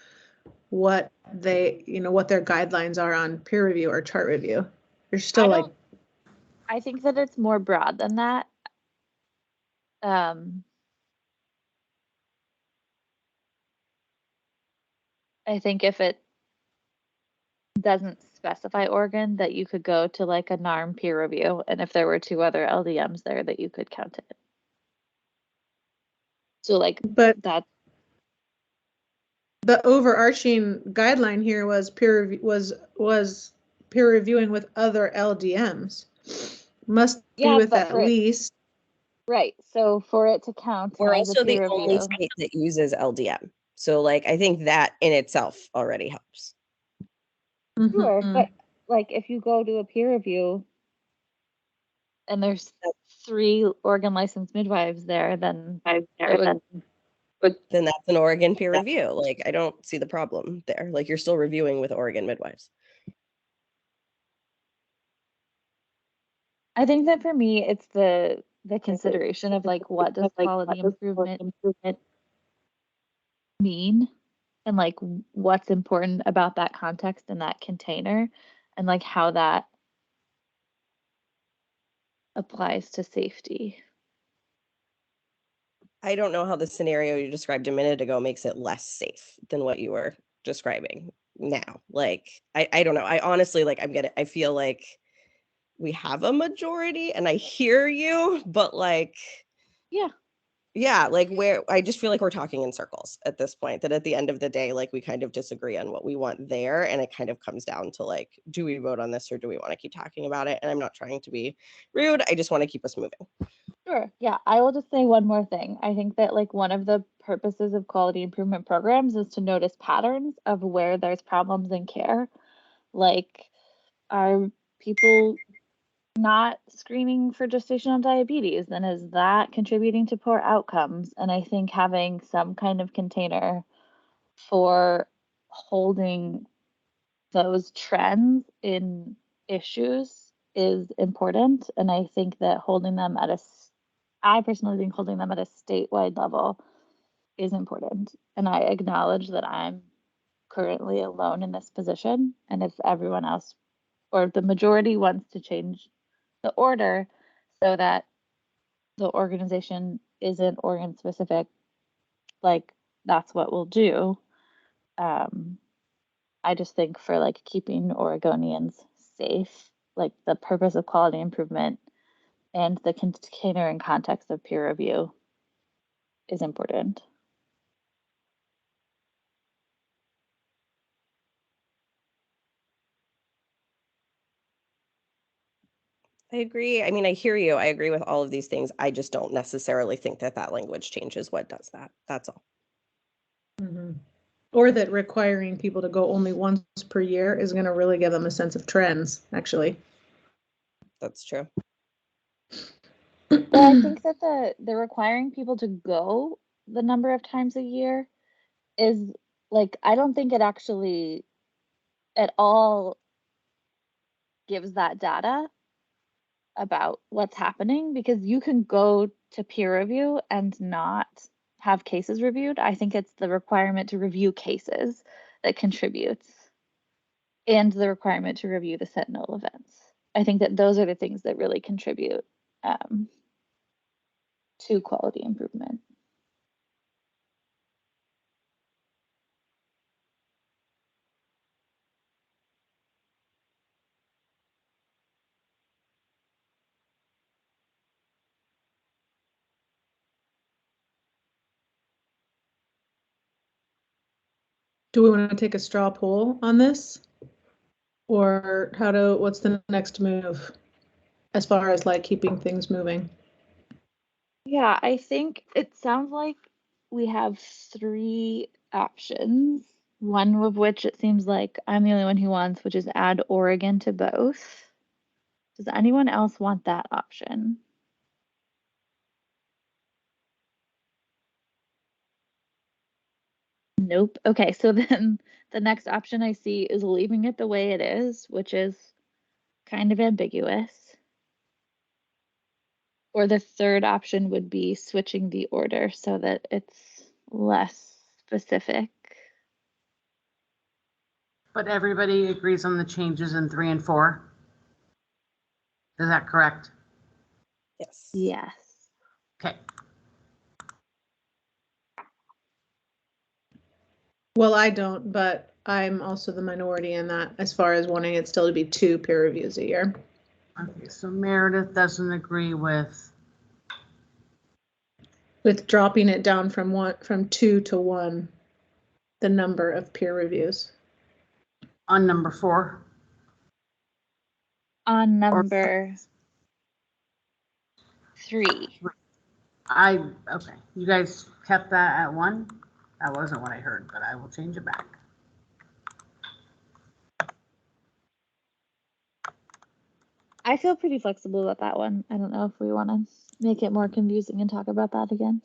what they, what their guidelines are on peer review or chart review. You're still I think that it's more broad than that. I think if it doesn't specify Oregon, that you could go to like a NARM peer review, and if there were 2 other LDMs there, that you could count it. So like, but that the overarching guideline here was peer reviewing with other LDMs. Must be with at least. Right. So for it to count, we're also the only state that uses LDM. So like, I think that in itself already helps. Sure, but like if you go to a peer review and there's 3 Oregon licensed midwives there, then then that's an Oregon peer review. Like, I don't see the problem there. Like, you're still reviewing with Oregon midwives. I think that for me, it's the consideration of like, what does quality improvement mean? And like, what's important about that context and that container, and like how that applies to safety. I don't know how the scenario you described a minute ago makes it less safe than what you were describing now. Like, I don't know. I honestly, like, I feel like we have a majority and I hear you, but like, yeah, Yeah, like where I just feel like we're talking in circles at this point, that at the end of the day, like we kind of disagree on what we want there. And it kind of comes down to like, do we vote on this or do we want to keep talking about it? And I'm not trying to be rude. I just want to keep us moving. Sure. Yeah, I will just say one more thing. I think that like one of the purposes of quality improvement programs is to notice patterns of where there's problems in care. Like, are people not screening for gestational diabetes? And is that contributing to poor outcomes? And I think having some kind of container for holding those trends in issues is important. And I think that holding them at I personally think holding them at a statewide level is important. And I acknowledge that I'm currently alone in this position. And if everyone else or the majority wants to change the order so that the organization isn't organ specific, like that's what we'll do. I just think for like keeping Oregonians safe, like the purpose of quality improvement and the container and context of peer review is important. I agree. I mean, I hear you. I agree with all of these things. I just don't necessarily think that that language changes what does that. That's all. Mm-hmm. Or that requiring people to go only once per year is going to really give them a sense of trends, actually. That's true. Well, I think that the requiring people to go the number of times a year is like, I don't think it actually at all gives that data about what's happening, because you can go to peer review and not have cases reviewed. I think it's the requirement to review cases that contributes, and the requirement to review the sentinel events. I think that those are the things that really contribute to quality improvement. Do we want to take a straw poll on this? Or what's the next move as far as like keeping things moving? Yeah, I think it sounds like we have 3 options. One of which it seems like I'm the only one who wants, which is add Oregon to both. Does anyone else want that option? Nope. Okay, so then the next option I see is leaving it the way it is, which is kind of ambiguous. Or the third option would be switching the order so that it's less specific. But everybody agrees on the changes in 3 and 4? Is that correct? Yes. Yes. Okay. Well, I don't, but I'm also the minority in that as far as wanting it still to be 2 peer reviews a year. Okay, so Meredith doesn't agree with dropping it down from 2 to 1, the number of peer reviews. on number 4. On number 3. Okay, you guys kept that at 1? That wasn't what I heard, but I will change it back. I feel pretty flexible about that one. I don't know if we want to make it more confusing and talk about that again.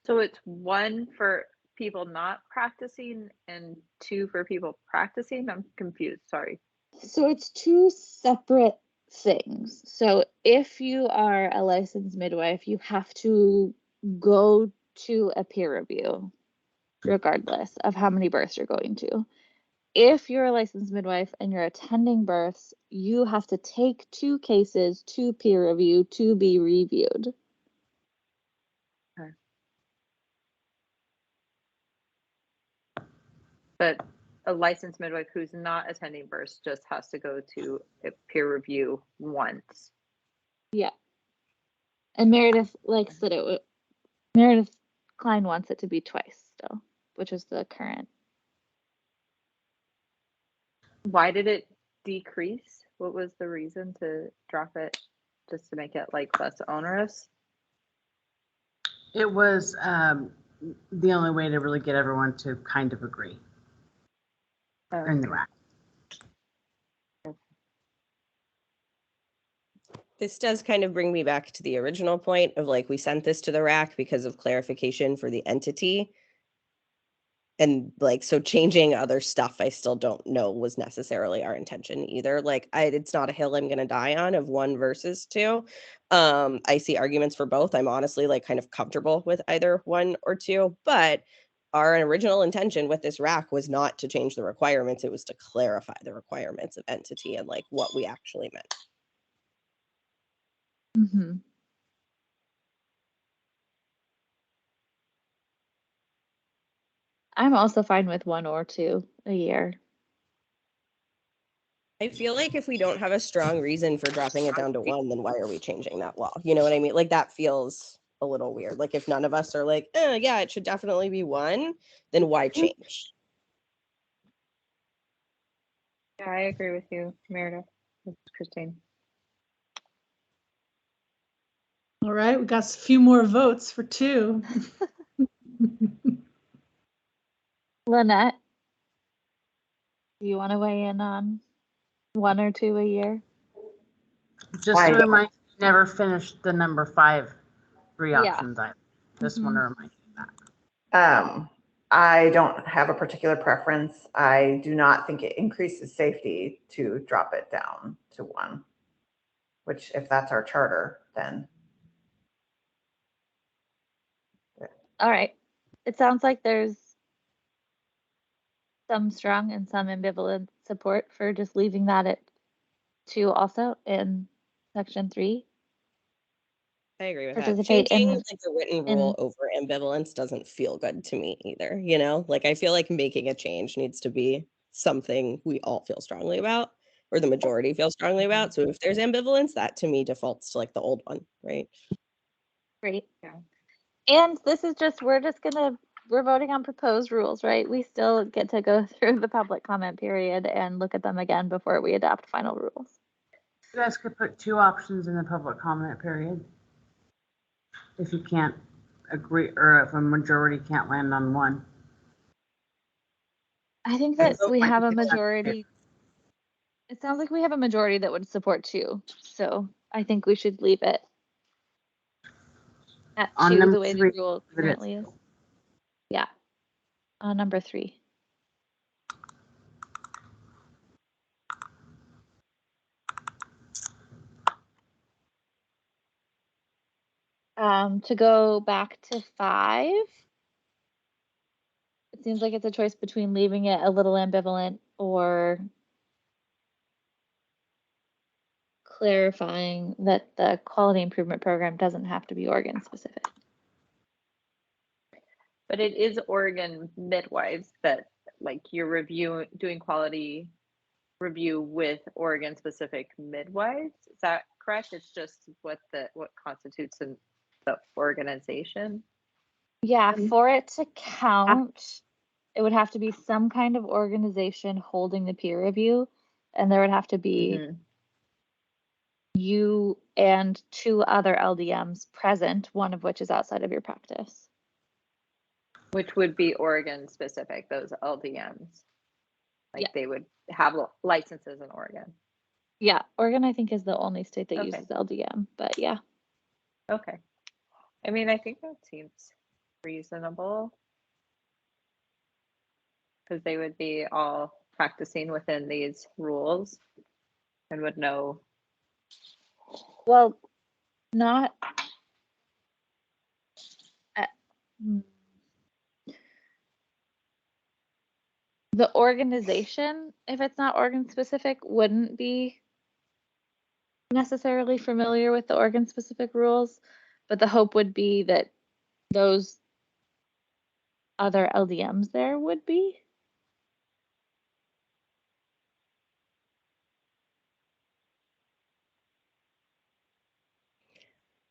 So it's 1 for people not practicing and 2 for people practicing? I'm confused, sorry. So it's 2 separate things. So if you are a licensed midwife, you have to go to a peer review, regardless of how many births you're going to. If you're a licensed midwife and you're attending births, you have to take 2 cases to peer review to be reviewed. Okay. But a licensed midwife who's not attending births just has to go to a peer review once. Yeah. And Meredith likes that Meredith Klein wants it to be twice still, which is the current. Why did it decrease? What was the reason to drop it? Just to make it like less onerous? It was the only way to really get everyone to kind of agree in the rack. This does kind of bring me back to the original point of like, we sent this to the RAC because of clarification for the entity. And like, so changing other stuff, I still don't know was necessarily our intention either. Like, it's not a hill I'm going to die on of 1 versus 2. I see arguments for both. I'm honestly like kind of comfortable with either 1 or 2, but our original intention with this RAC was not to change the requirements. It was to clarify the requirements of entity and like what we actually meant. Mm-hmm. I'm also fine with 1 or 2 a year. I feel like if we don't have a strong reason for dropping it down to 1, then why are we changing that law? You know what I mean? Like that feels a little weird. Like if none of us are like, yeah, it should definitely be 1, then why change? Yeah, I agree with you, Meredith. This is Christine. All right, we got a few more votes for 2. Lynette, do you want to weigh in on 1 or 2 a year? Just to remind you, never finished the number 5 3 Yeah. options. I just want to remind you that. I don't have a particular preference. I do not think it increases safety to drop it down to 1, which if that's our charter, then. All right. It sounds like there's some strong and some ambivalent support for just leaving that at 2 also in section 3. I agree with that. Participate Changing in- like the written rule over ambivalence doesn't feel good to me either, you know? Like I feel like making a change needs to be something we all feel strongly about, or the majority feel strongly about. So if there's ambivalence, that to me defaults to like the old one, right? Great. Yeah. And this is just, we're voting on proposed rules, right? We still get to go through the public comment period and look at them again before we adopt final rules. You guys could put 2 options in the public comment period. If you can't agree, or if a majority can't land on 1. I think that we have a majority. It sounds like we have a majority that would support 2. So I think we should leave it at 2 the way the rule currently is. Yeah. On number 3. To go back to 5, it seems like it's a choice between leaving it a little ambivalent or clarifying that the quality improvement program doesn't have to be Oregon specific. But it is Oregon midwives that like you're doing quality review with Oregon specific midwives. Is that correct? It's just what constitutes the organization. Yeah, for it to count, it would have to be some kind of organization holding the peer review, and there would have to be you and 2 other LDMs present, one of which is outside of your practice. Which would be Oregon specific, those LDMs. Like they would have licenses in Oregon. Yeah, Oregon I think is the only state that uses LDM, but yeah. Okay. I mean, I think that seems reasonable because they would be all practicing within these rules and would know. Well, not. The organization, if it's not Oregon specific, wouldn't be necessarily familiar with the Oregon specific rules, but the hope would be that those other LDMs there would be.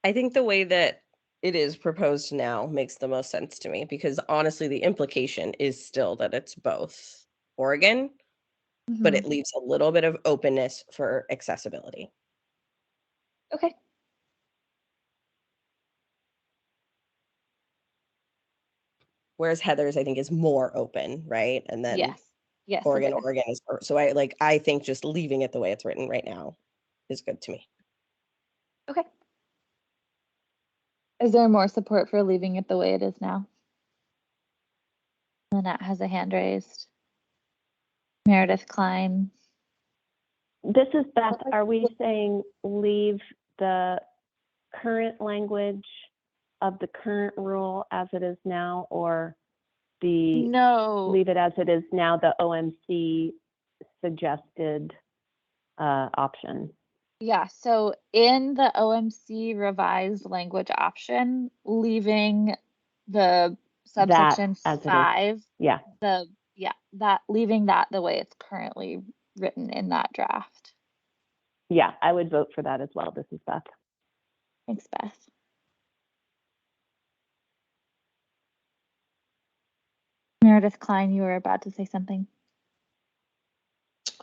I think the way that it is proposed now makes the most sense to me because honestly, the implication is still that it's both Oregon, but it leaves a little bit of openness for accessibility. Okay. Whereas Heather's, I think, is more open, right? And then Yes. Yes. it Oregon is. is, so I think just leaving it the way it's written right now is good to me. Okay. Is there more support for leaving it the way it is now? Lynette has a hand raised. Meredith Klein. This is Beth. Are we saying leave the current language of the current rule as it is now, or No. leave it as it is now, the OMC suggested option? Yeah, so in the OMC revised language option, leaving the subsection as it is. 5, Yeah. leaving that the way it's currently written in that draft. Yeah, I would vote for that as well. This is Beth. Thanks, Beth. Meredith Klein, you were about to say something.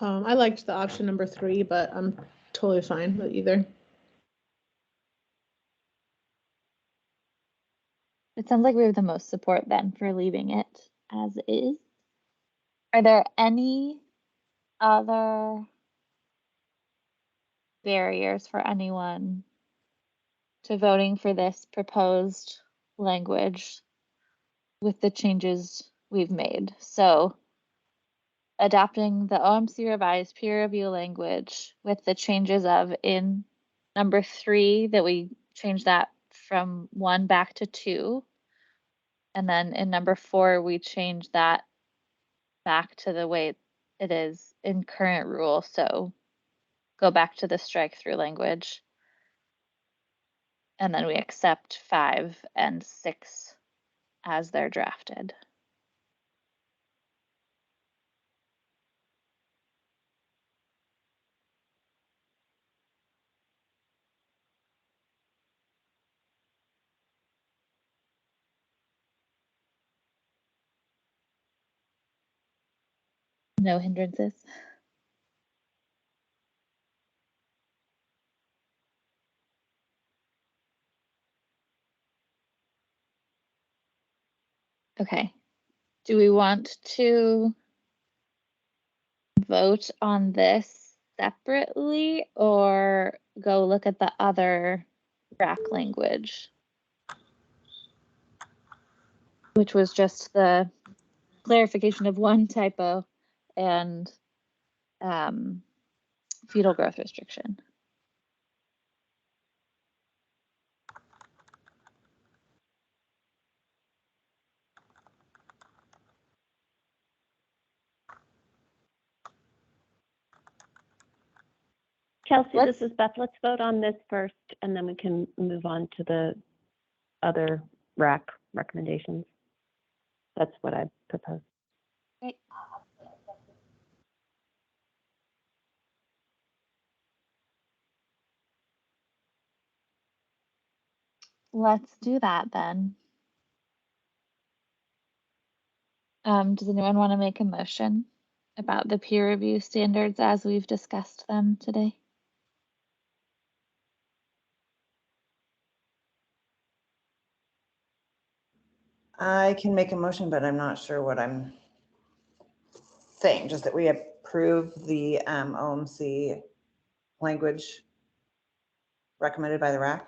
I liked the option number 3, but I'm totally fine with either. It sounds like we have the most support then for leaving it as is. Are there any other barriers for anyone to voting for this proposed language with the changes we've made? So adopting the OMC revised peer review language with the changes of in number 3 that we changed that from 1 back to 2. And then in number 4, we changed that back to the way it is in current rule. So go back to the strike through language. And then we accept 5 and 6 as they're drafted. No hindrances. Okay. Do we want to vote on this separately or go look at the other RAC language, which was just the clarification of one typo and fetal growth restriction? Kelsey, this is Beth. Let's vote on this first, and then we can move on to the other RAC recommendations. That's what I propose. Great. Let's do that then. Does anyone want to make a motion about the peer review standards as we've discussed them today? I can make a motion, but I'm not sure what I'm saying, just that we approve the OMC language recommended by the RAC.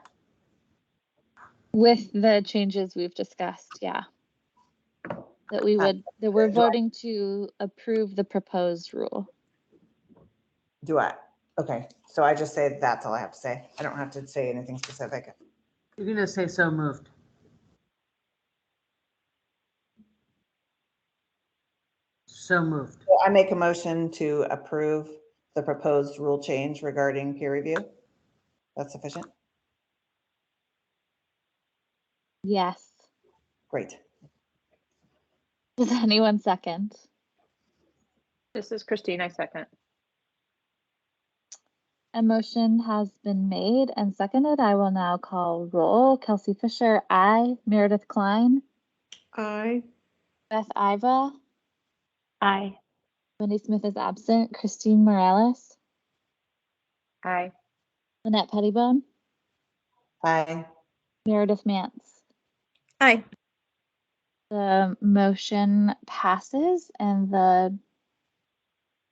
With the changes we've discussed, yeah. That we're voting to approve the proposed rule. Okay, so I just say that's all I have to say. I don't have to say anything specific. You can just say so moved. So moved. So I make a motion to approve the proposed rule change regarding peer review. That's sufficient? Yes. Great. Does anyone second? This is Christine, I second. A motion has been made and seconded. I will now call roll. Kelsey Fisher, aye. Meredith Klein, Aye. Beth Iva, Aye. Wendy Smith is absent. Christine Morales, Aye. Lynette Pettibone, Aye. Meredith Mance. Aye. The motion passes and the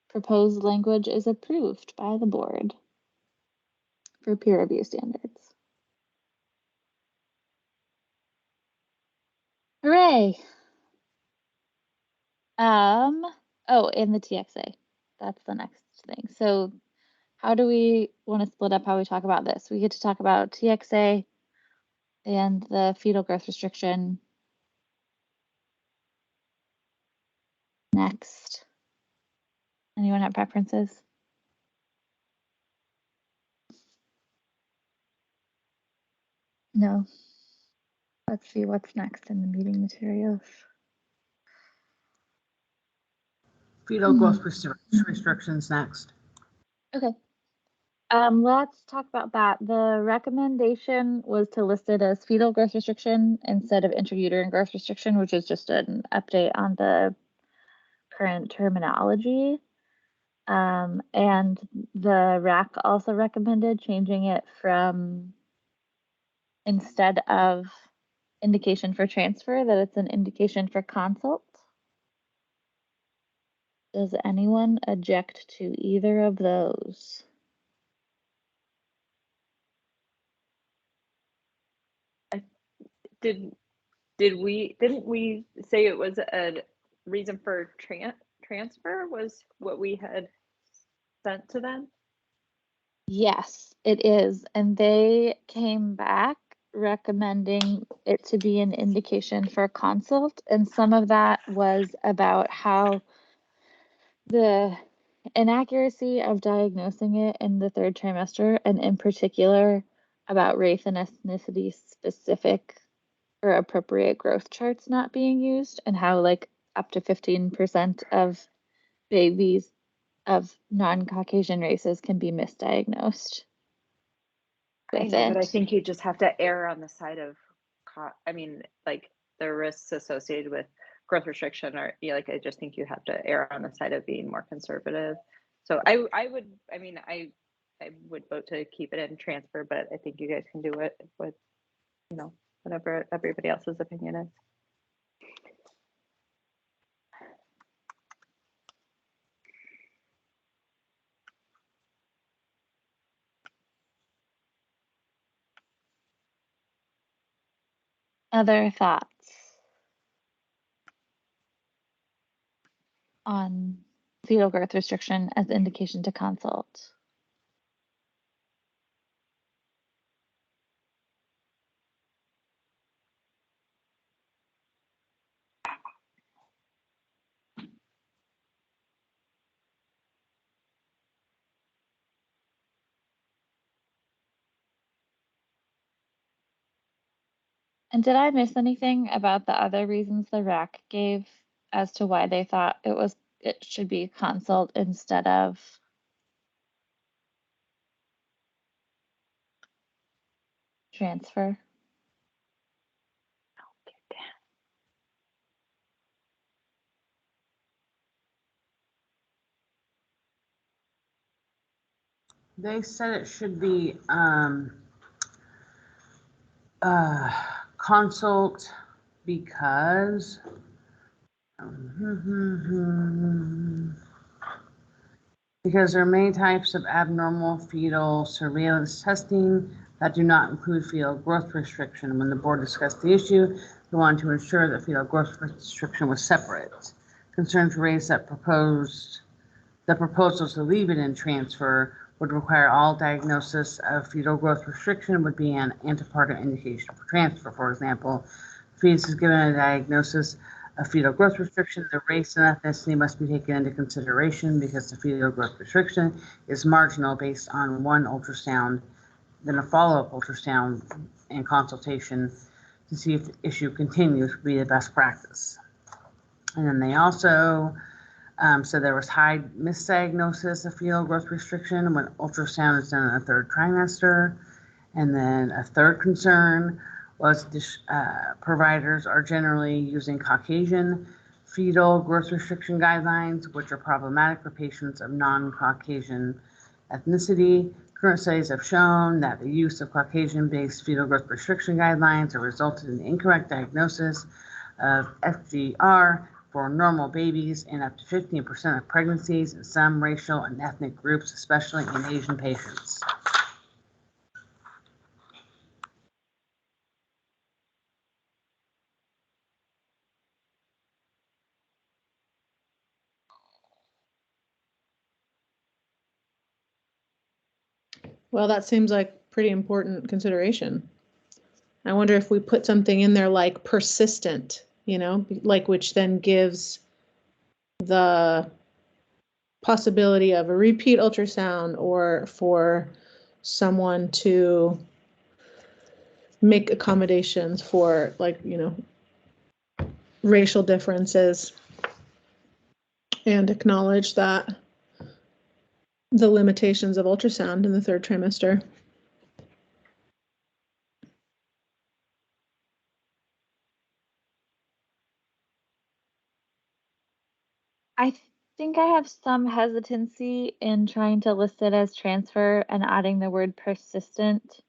proposed language is approved by the board for peer review standards. Hooray! Oh, and the TXA. That's the next thing. So how do we want to split up how we talk about this? We get to talk about TXA and the fetal growth restriction next. Anyone have preferences? No. Let's see what's next in the meeting materials. Fetal growth restrictions next. Okay. Let's talk about that. The recommendation was to list it as fetal growth restriction instead of intrauterine growth restriction, which is just an update on the current terminology. And the RAC also recommended changing it from instead of indication for transfer, that it's an indication for consult. Does anyone object to either of those? Didn't we say it was a reason for transfer was what we had sent to them? Yes, it is. And they came back recommending it to be an indication for consult. And some of that was about how the inaccuracy of diagnosing it in the third trimester, and in particular about race and ethnicity specific or appropriate growth charts not being used, and how like up to 15% of babies of non-Caucasian races can be misdiagnosed. I know, but I think you just have to err on the side of, I mean, like the risks associated with growth restriction are, like, I just think you have to err on the side of being more conservative. So I would vote to keep it in transfer, but I think you guys can do it with, whatever everybody else's opinion is. Other thoughts on fetal growth restriction as indication to consult? And did I miss anything about the other reasons the RAC gave as to why they thought it should be consult instead of transfer? They said it should be consult because there are many types of abnormal fetal surveillance testing that do not include fetal growth restriction. When the board discussed the issue, they wanted to ensure that fetal growth restriction was separate. Concerns raised that proposals to leave it in transfer would require all diagnosis of fetal growth restriction would be an antepartum indication for transfer. For example, if fetus is given a diagnosis of fetal growth restriction, the race and ethnicity must be taken into consideration because the fetal growth restriction is marginal based on one ultrasound, then a follow-up ultrasound and consultation to see if the issue continues would be the best practice. And then they also So there was high misdiagnosis of fetal growth restriction when ultrasound is done in the third trimester. And then a third concern was providers are generally using Caucasian fetal growth restriction guidelines, which are problematic for patients of non-Caucasian ethnicity. Current studies have shown that the use of Caucasian-based fetal growth restriction guidelines have resulted in incorrect diagnosis of FGR for normal babies in up to 15% of pregnancies in some racial and ethnic groups, especially in Asian patients. Well, that seems like pretty important consideration. I wonder if we put something in there like persistent, you know, like which then gives the possibility of a repeat ultrasound or for someone to make accommodations for, like, you know, racial differences and acknowledge that the limitations of ultrasound in the third trimester. I think I have some hesitancy in trying to list it as transfer and adding the word persistent.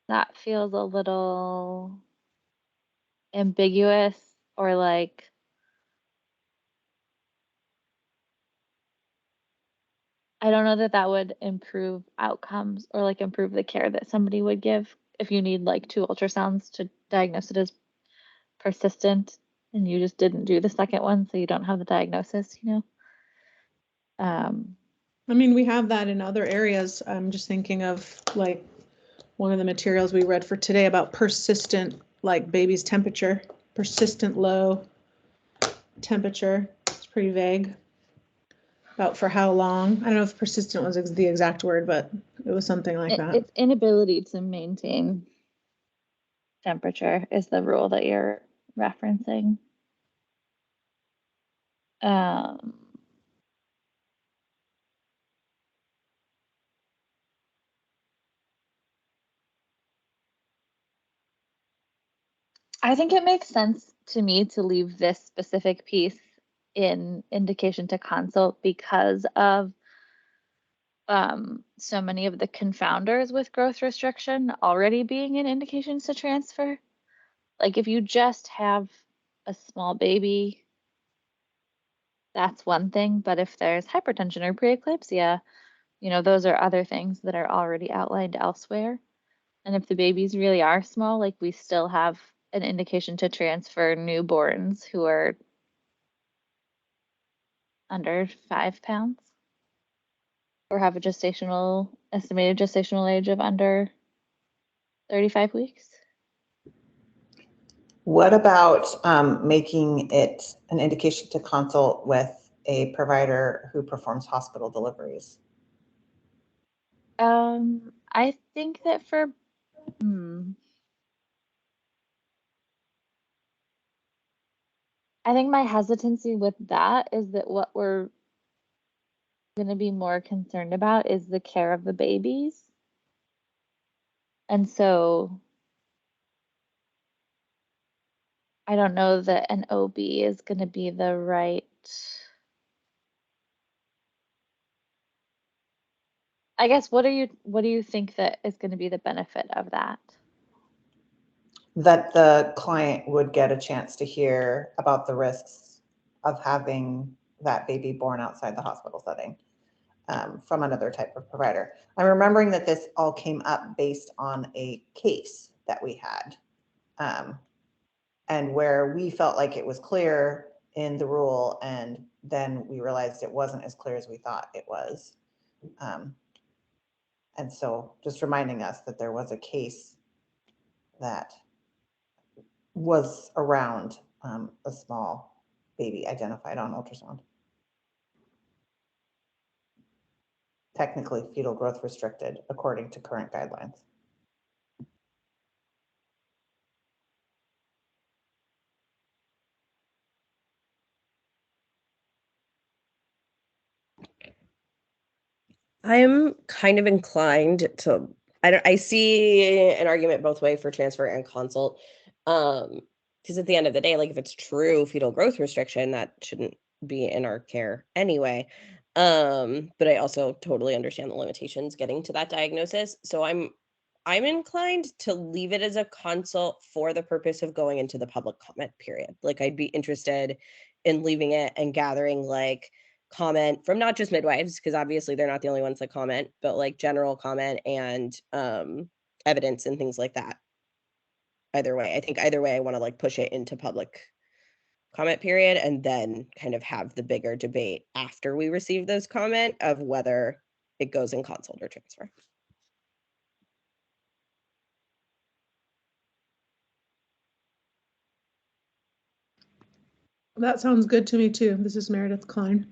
That feels a little ambiguous, or like, I don't know that that would improve outcomes or like improve the care that somebody would give if you need like 2 ultrasounds to diagnose it as persistent and you just didn't do the second one, so you don't have the diagnosis, you know? I mean, we have that in other areas. I'm just thinking of like one of the materials we read for today about persistent, like baby's temperature, persistent low temperature. It's pretty vague about for how long. I don't know if persistent was the exact word, but it was something like that. It's inability to maintain temperature is the rule that you're referencing. I think it makes sense to me to leave this specific piece in indication to consult because of so many of the confounders with growth restriction already being in indications to transfer. Like if you just have a small baby, that's one thing, but if there's hypertension or preeclampsia, you know, those are other things that are already outlined elsewhere. And if the babies really are small, like we still have an indication to transfer newborns who are under 5 pounds or have a estimated gestational age of under 35 weeks. What about making it an indication to consult with a provider who performs hospital deliveries? I think that I think my hesitancy with that is that what we're going to be more concerned about is the care of the babies. And so I don't know that an OB is going to be the right. I guess what do you think that is going to be the benefit of that? That the client would get a chance to hear about the risks of having that baby born outside the hospital setting from another type of provider. I'm remembering that this all came up based on a case that we had and where we felt like it was clear in the rule, and then we realized it wasn't as clear as we thought it was. And so just reminding us that there was a case that was around a small baby identified on ultrasound. Technically fetal growth restricted according to current guidelines. I'm kind of inclined to, I see an argument both way for transfer and consult. Because at the end of the day, like if it's true fetal growth restriction, that shouldn't be in our care anyway. But I also totally understand the limitations getting to that diagnosis. So I'm inclined to leave it as a consult for the purpose of going into the public comment period. Like I'd be interested in leaving it and gathering like comment from not just midwives, because obviously they're not the only ones that comment, but like general comment and evidence and things like that. Either way, I think either way, I want to like push it into public comment period and then kind of have the bigger debate after we receive those comment of whether it goes in consult or transfer. That sounds good to me too. This is Meredith Klein.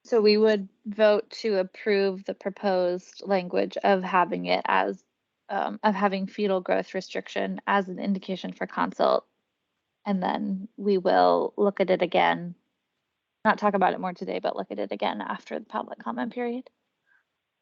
So we would vote to approve the proposed language of having it as, of having fetal growth restriction as an indication for consult. And then we will look at it again, not talk about it more today, but look at it again after the public comment period.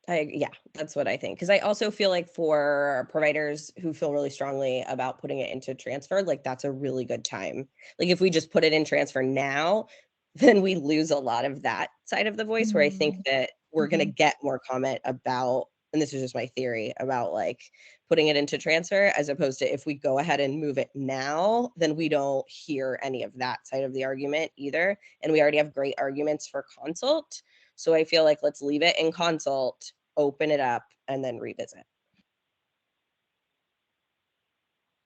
Yeah, that's what I think. Because I also feel like for providers who feel really strongly about putting it into transfer, like that's a really good time. Like if we just put it in transfer now, then we lose a lot of that side of the voice where I think that we're going to get more comment about, and this is just my theory, about like putting it into transfer as opposed to if we go ahead and move it now, then we don't hear any of that side of the argument either. And we already have great arguments for consult. So I feel like let's leave it in consult, open it up, and then revisit.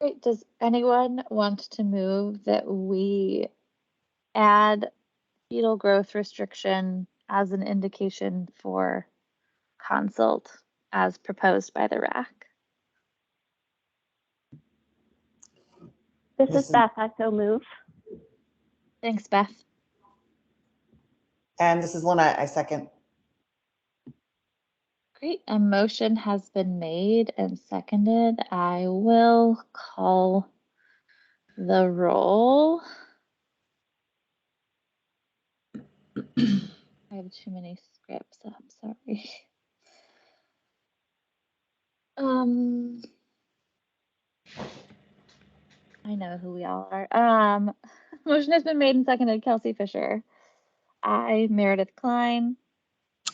Great. Does anyone want to move that we add fetal growth restriction as an indication for consult as proposed by the RAC? This is Beth. I so move. Thanks, Beth. And this is Lynette, I second. Great. A motion has been made and seconded. I will call the roll. I have too many scripts up, sorry. I know who we all are. Motion has been made and seconded. Kelsey Fisher. Aye. Meredith Klein.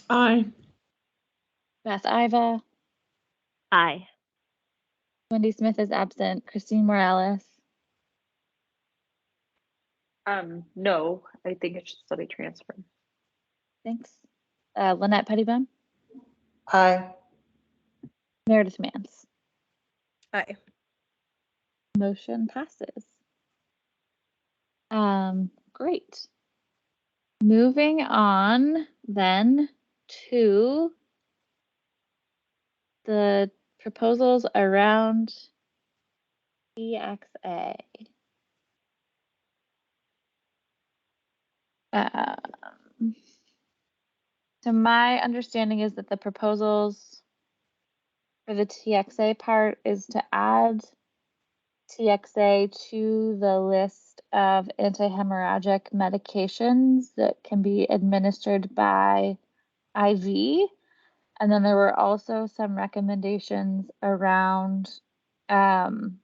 Aye. Beth Iva. Aye. Wendy Smith is absent. Christine Morales. No, I think it should still be transferred. Thanks. Lynette Pettibone. Aye. Meredith Mance. Aye. Motion passes. Great. Moving on then to the proposals around TXA. So my understanding is that the proposals for the TXA part is to add TXA to the list of antihemorrhagic medications that can be administered by IV. And then there were also some recommendations around I'm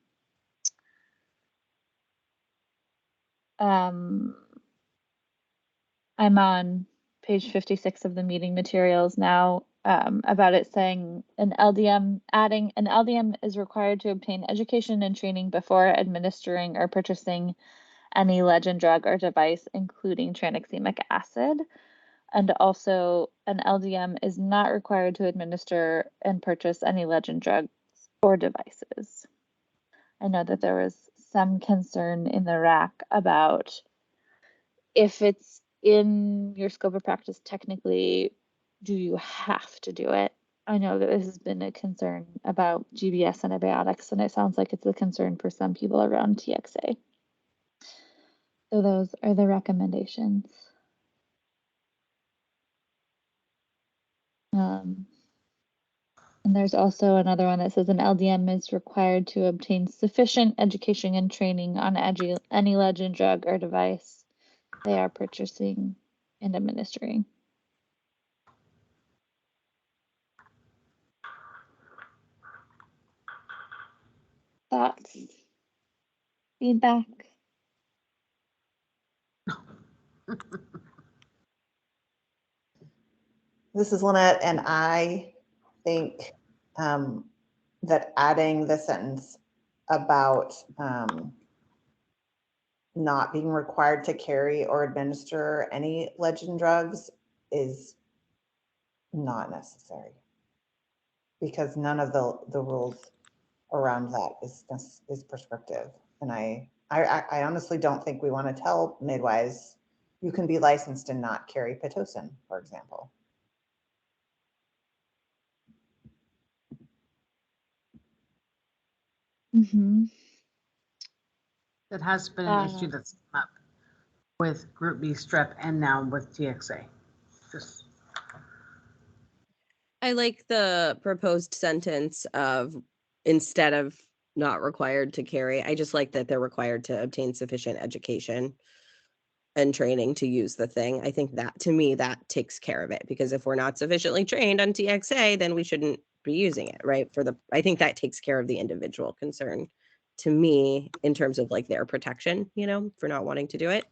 on page 56 of the meeting materials now, about it saying adding an LDM is required to obtain education and training before administering or purchasing any legend drug or device, including tranexamic acid. And also an LDM is not required to administer and purchase any legend drugs or devices. I know that there was some concern in the RAC about if it's in your scope of practice, technically, do you have to do it? I know that this has been a concern about GBS antibiotics, and it sounds like it's a concern for some people around TXA. So those are the recommendations. And there's also another one that says an LDM is required to obtain sufficient education and training on any legend drug or device they are purchasing, and administering. Thoughts? Feedback? This is Lynette, and I think that adding the sentence about not being required to carry or administer any legend drugs is not necessary, because none of the rules around that is prescriptive. And I honestly don't think we want to tell midwives you can be licensed and not carry Pitocin, for example. Mm-hmm. That has been an issue that's come up with Group B strep and now with TXA. Just I like the proposed sentence of instead of not required to carry. I just like that they're required to obtain sufficient education and training to use the thing. I think that, to me, that takes care of it, because if we're not sufficiently trained on TXA, then we shouldn't be using it, right? I think that takes care of the individual concern to me in terms of like their protection, you know, for not wanting to do it.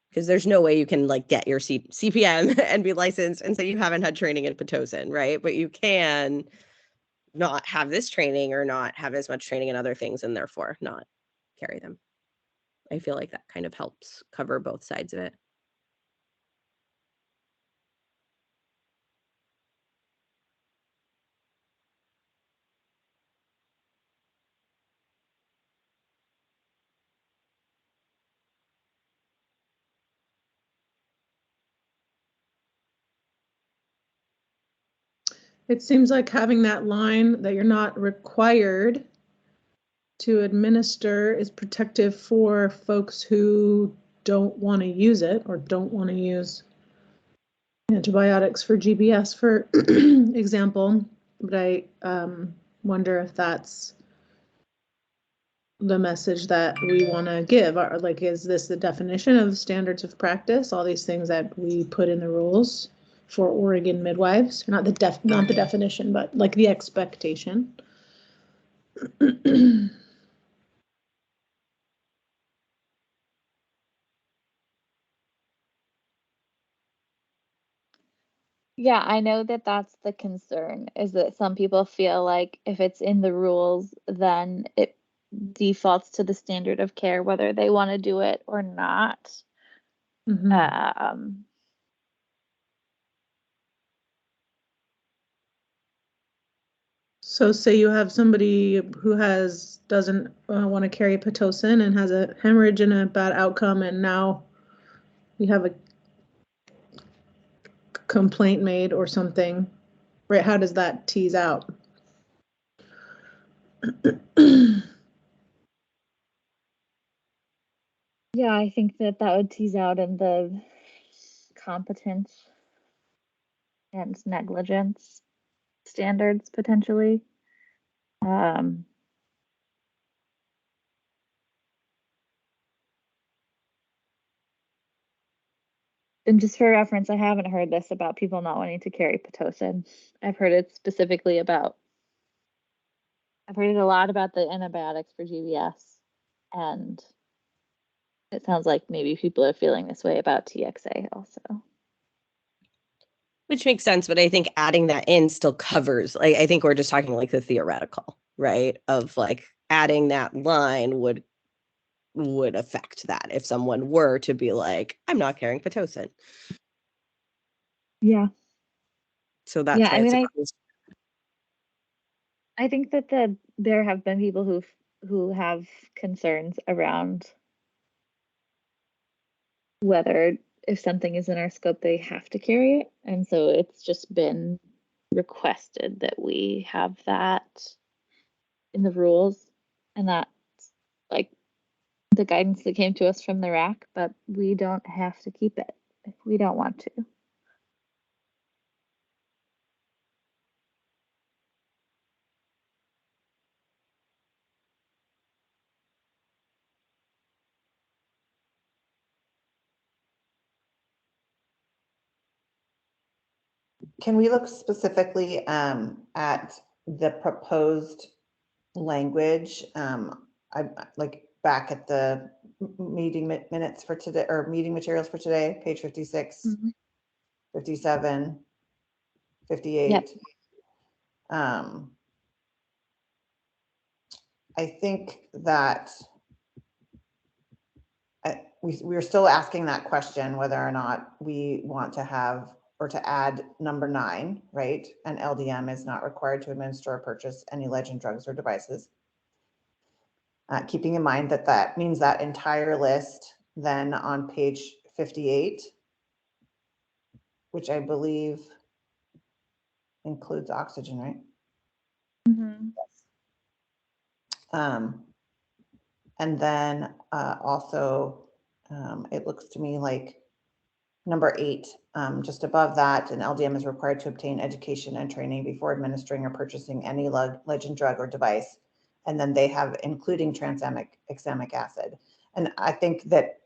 Because there's no way you can like get your CPM and be licensed and say you haven't had training in Pitocin, right? But you can not have this training or not have as much training in other things and therefore not carry them. I feel like that kind of helps cover both sides of it. It seems like having that line that you're not required to administer is protective for folks who don't want to use it or don't want to use antibiotics for GBS, for example. But I wonder if that's the message that we want to give. Like, is this the definition of standards of practice? All these things that we put in the rules for Oregon midwives, not the definition, but like the expectation. Yeah, I know that that's the concern, is that some people feel like if it's in the rules, then it defaults to the standard of care, whether they want to do it or not. Mm-hmm. So say you have somebody who doesn't want to carry Pitocin and has a hemorrhage and a bad outcome, and now we have a complaint made or something, right? How does that tease out? Yeah, I think that would tease out in the competence and negligence standards potentially. And just for reference, I haven't heard this about people not wanting to carry Pitocin. I've heard it specifically about, I've heard it a lot about the antibiotics for GBS, and it sounds like maybe people are feeling this way about TXA also. Which makes sense, but I think adding that in still covers, like, I think we're just talking like the theoretical, right? Of like adding that line would affect that if someone were to be like, I'm not carrying Pitocin. Yeah. So that's yeah, why I mean, I think that there have been people who have concerns around whether if something is in our scope, they have to carry it. And so it's just been requested that we have that in the rules, and that's like the guidance that came to us from the RAC, but we don't have to keep it if we don't want to. Can we look specifically at the proposed language? I like back at the meeting minutes for today, or meeting materials for today, page 56, 57, 58. Yep. I think that we're still asking that question, whether or not we want to have or to add number 9, right? An LDM is not required to administer or purchase any legend drugs or devices. Keeping in mind that that means that entire list then on page 58, which I believe includes oxygen, right? Mm-hmm. And then also, it looks to me like number 8, just above that, an LDM is required to obtain education and training before administering or purchasing any legend drug or device. And then they have including tranexamic acid. And I think that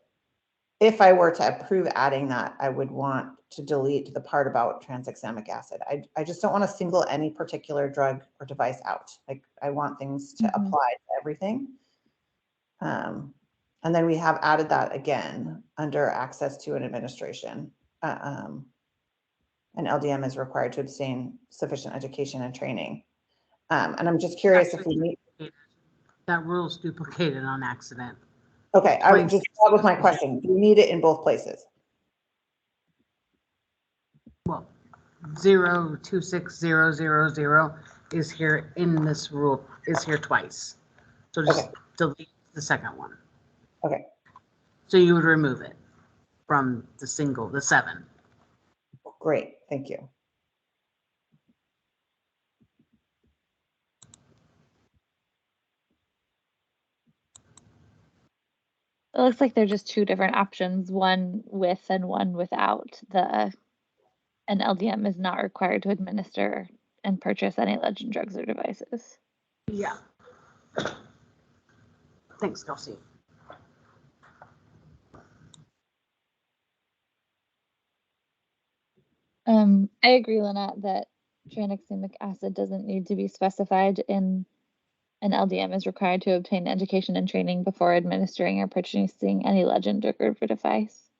if I were to approve adding that, I would want to delete the part about tranexamic acid. I just don't want to single any particular drug or device out. Like, I want things to apply to everything. And then we have added that again under access to an administration. An LDM is required to obtain sufficient education and training. And I'm just curious if we need. That rule's duplicated on accident. Okay, that was my question. Do you need it in both places? Well, 026000 is here in this rule, is here twice. So just delete the second one. Okay. So you would remove it from the 7. Great, thank you. It looks like they're just two different options, one with and one without. An LDM is not required to administer and purchase any legend drugs or devices. Yeah. Thanks, Kelsey. I agree, Lynette, that tranexamic acid doesn't need to be specified in an LDM is required to obtain education and training before administering or purchasing any legend drug or device.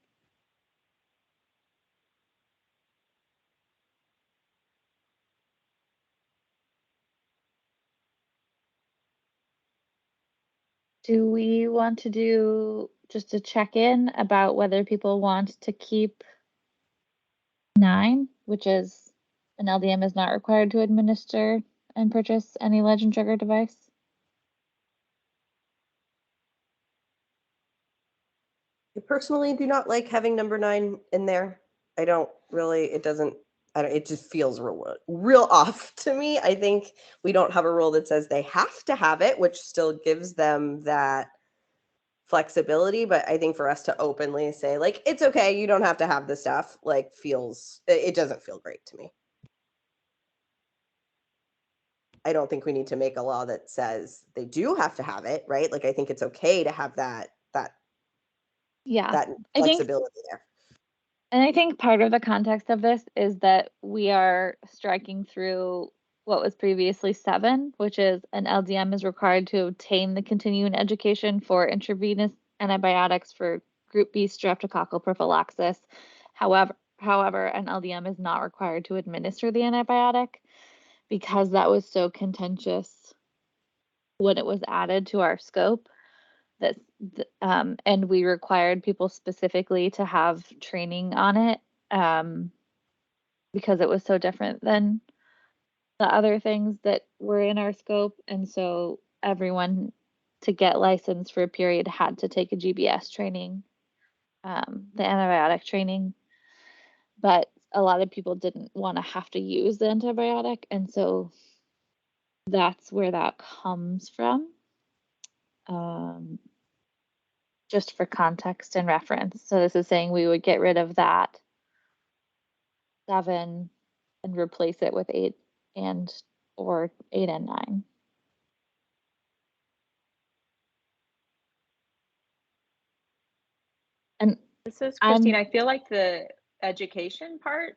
Do we want to do just a check-in about whether people want to keep 9, which is an LDM is not required to administer and purchase any legend drug or device? I personally do not like having number 9 in there. I don't really, it just feels real off to me. I think we don't have a rule that says they have to have it, which still gives them that flexibility. But I think for us to openly say, like, it's okay, you don't have to have this stuff, like, it doesn't feel great to me. I don't think we need to make a law that says they do have to have it, right? Like, I think it's okay to have that flexibility there. And I think part of the context of this is that we are striking through what was previously 7, which is an LDM is required to obtain the continuing education for intravenous antibiotics for group B streptococcal prophylaxis. However, an LDM is not required to administer the antibiotic, because that was so contentious when it was added to our scope. And we required people specifically to have training on it because it was so different than the other things that were in our scope. And so everyone to get licensed for a period had to take a GBS training, the antibiotic training. But a lot of people didn't want to have to use the antibiotic. And so that's where that comes from. Just for context and reference. So this is saying we would get rid of that 7 and replace it with 8 and 9. And this is Christine. I feel like the education part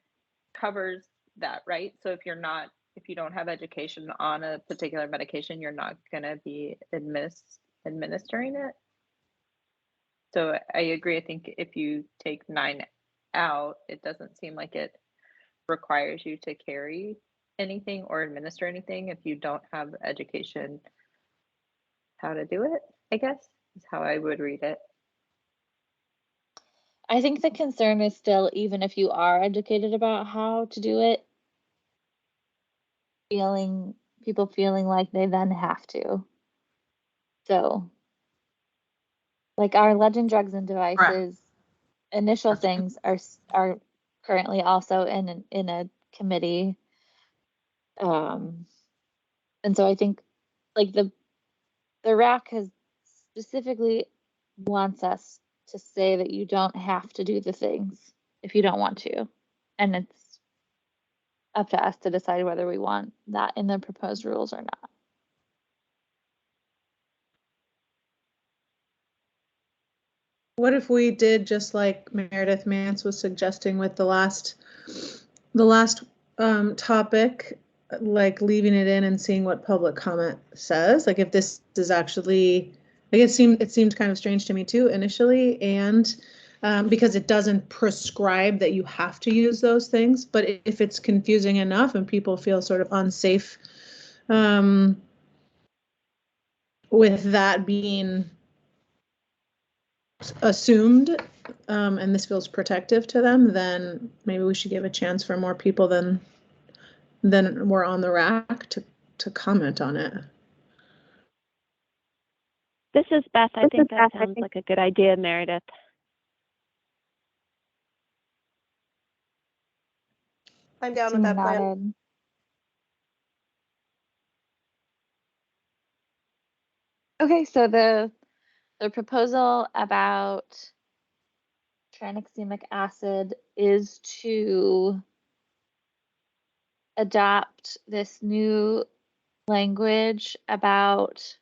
covers that, right? So if you don't have education on a particular medication, you're not going to be administering it. So I agree. I think if you take 9 out, it doesn't seem like it requires you to carry anything or administer anything if you don't have education how to do it, I guess, is how I would read it. I think the concern is still, even if you are educated about how to do it, people feeling like they then have to. So, like our Legend Drugs and Devices initial things are currently also in a committee. And so I think like the RAC has specifically wants us to say that you don't have to do the things if you don't want to. And it's up to us to decide whether we want that in the proposed rules or not. What if we did just like Meredith Mance was suggesting with the last topic, like leaving it in and seeing what public comment says? Like if this is actually, like it seemed kind of strange to me too initially, and because it doesn't prescribe that you have to use those things, but if it's confusing enough and people feel sort of unsafe with that being assumed, and this feels protective to them, then maybe we should give a chance for more people than were on the RAC to comment on it. This is Beth. I think that sounds like a good idea, Meredith. I'm down with that plan. Okay, so the proposal about tranexamic acid is to adopt this new language about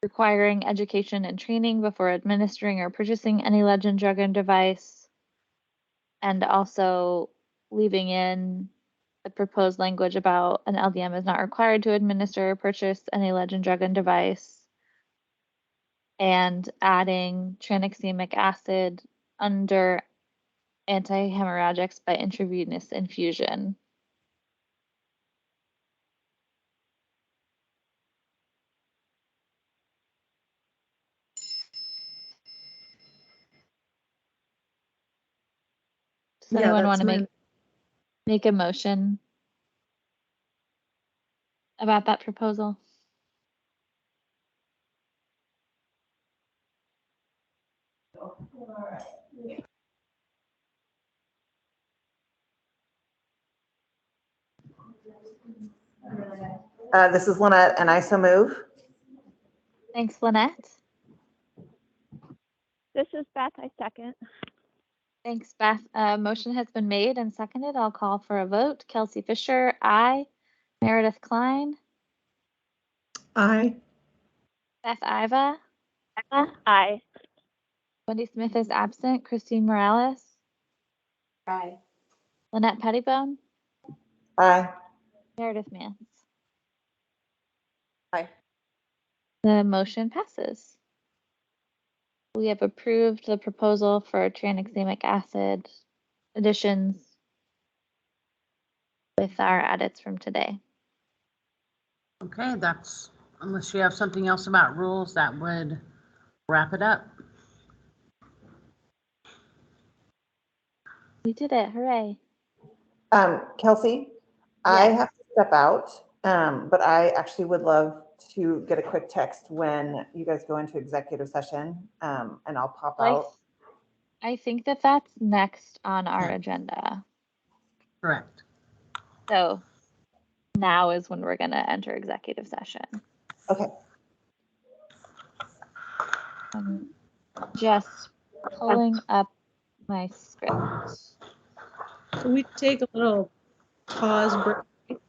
requiring education and training before administering or purchasing any Legend drug and device, and also leaving in the proposed language about an LDM is not required to administer or purchase any Legend drug and device, and adding tranexamic acid under antihemorrhagics by intravenous infusion. Does anyone want to make a motion about that proposal? This is Lynette, and I so move. Thanks, Lynette. This is Beth. I second. Thanks, Beth. Motion has been made and seconded. I'll call for a vote. Kelsey Fisher, aye. Meredith Klein. Aye. Beth Iva. Aye. Wendy Smith is absent. Christine Morales. Aye. Lynette Pettibone. Aye. Meredith Mance. Aye. The motion passes. We have approved the proposal for tranexamic acid additions with our edits from today. Okay, that's, unless you have something else about rules, that would wrap it up. We did it, hooray. Kelsey, I have to step out, but I actually would love to get a quick text when you guys go into executive session, and I'll pop out. I think that that's next on our agenda. Correct. So now is when we're going to enter executive session. Okay. I'm just pulling up my script. Can we take a little pause break?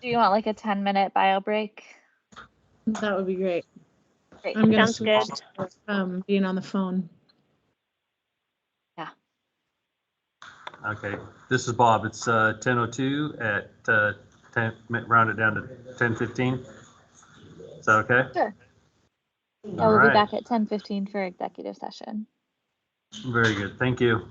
Do you want like a 10-minute bio break? That would be great. Great. I'm going to Sounds switch good. to being on the phone. Yeah. Okay, this is Bob. It's 10:02 at 10, round it down to 10:15. Is that okay? Sure. Yeah, All we'll be right. back at 10:15 for executive session. Very good. Thank you.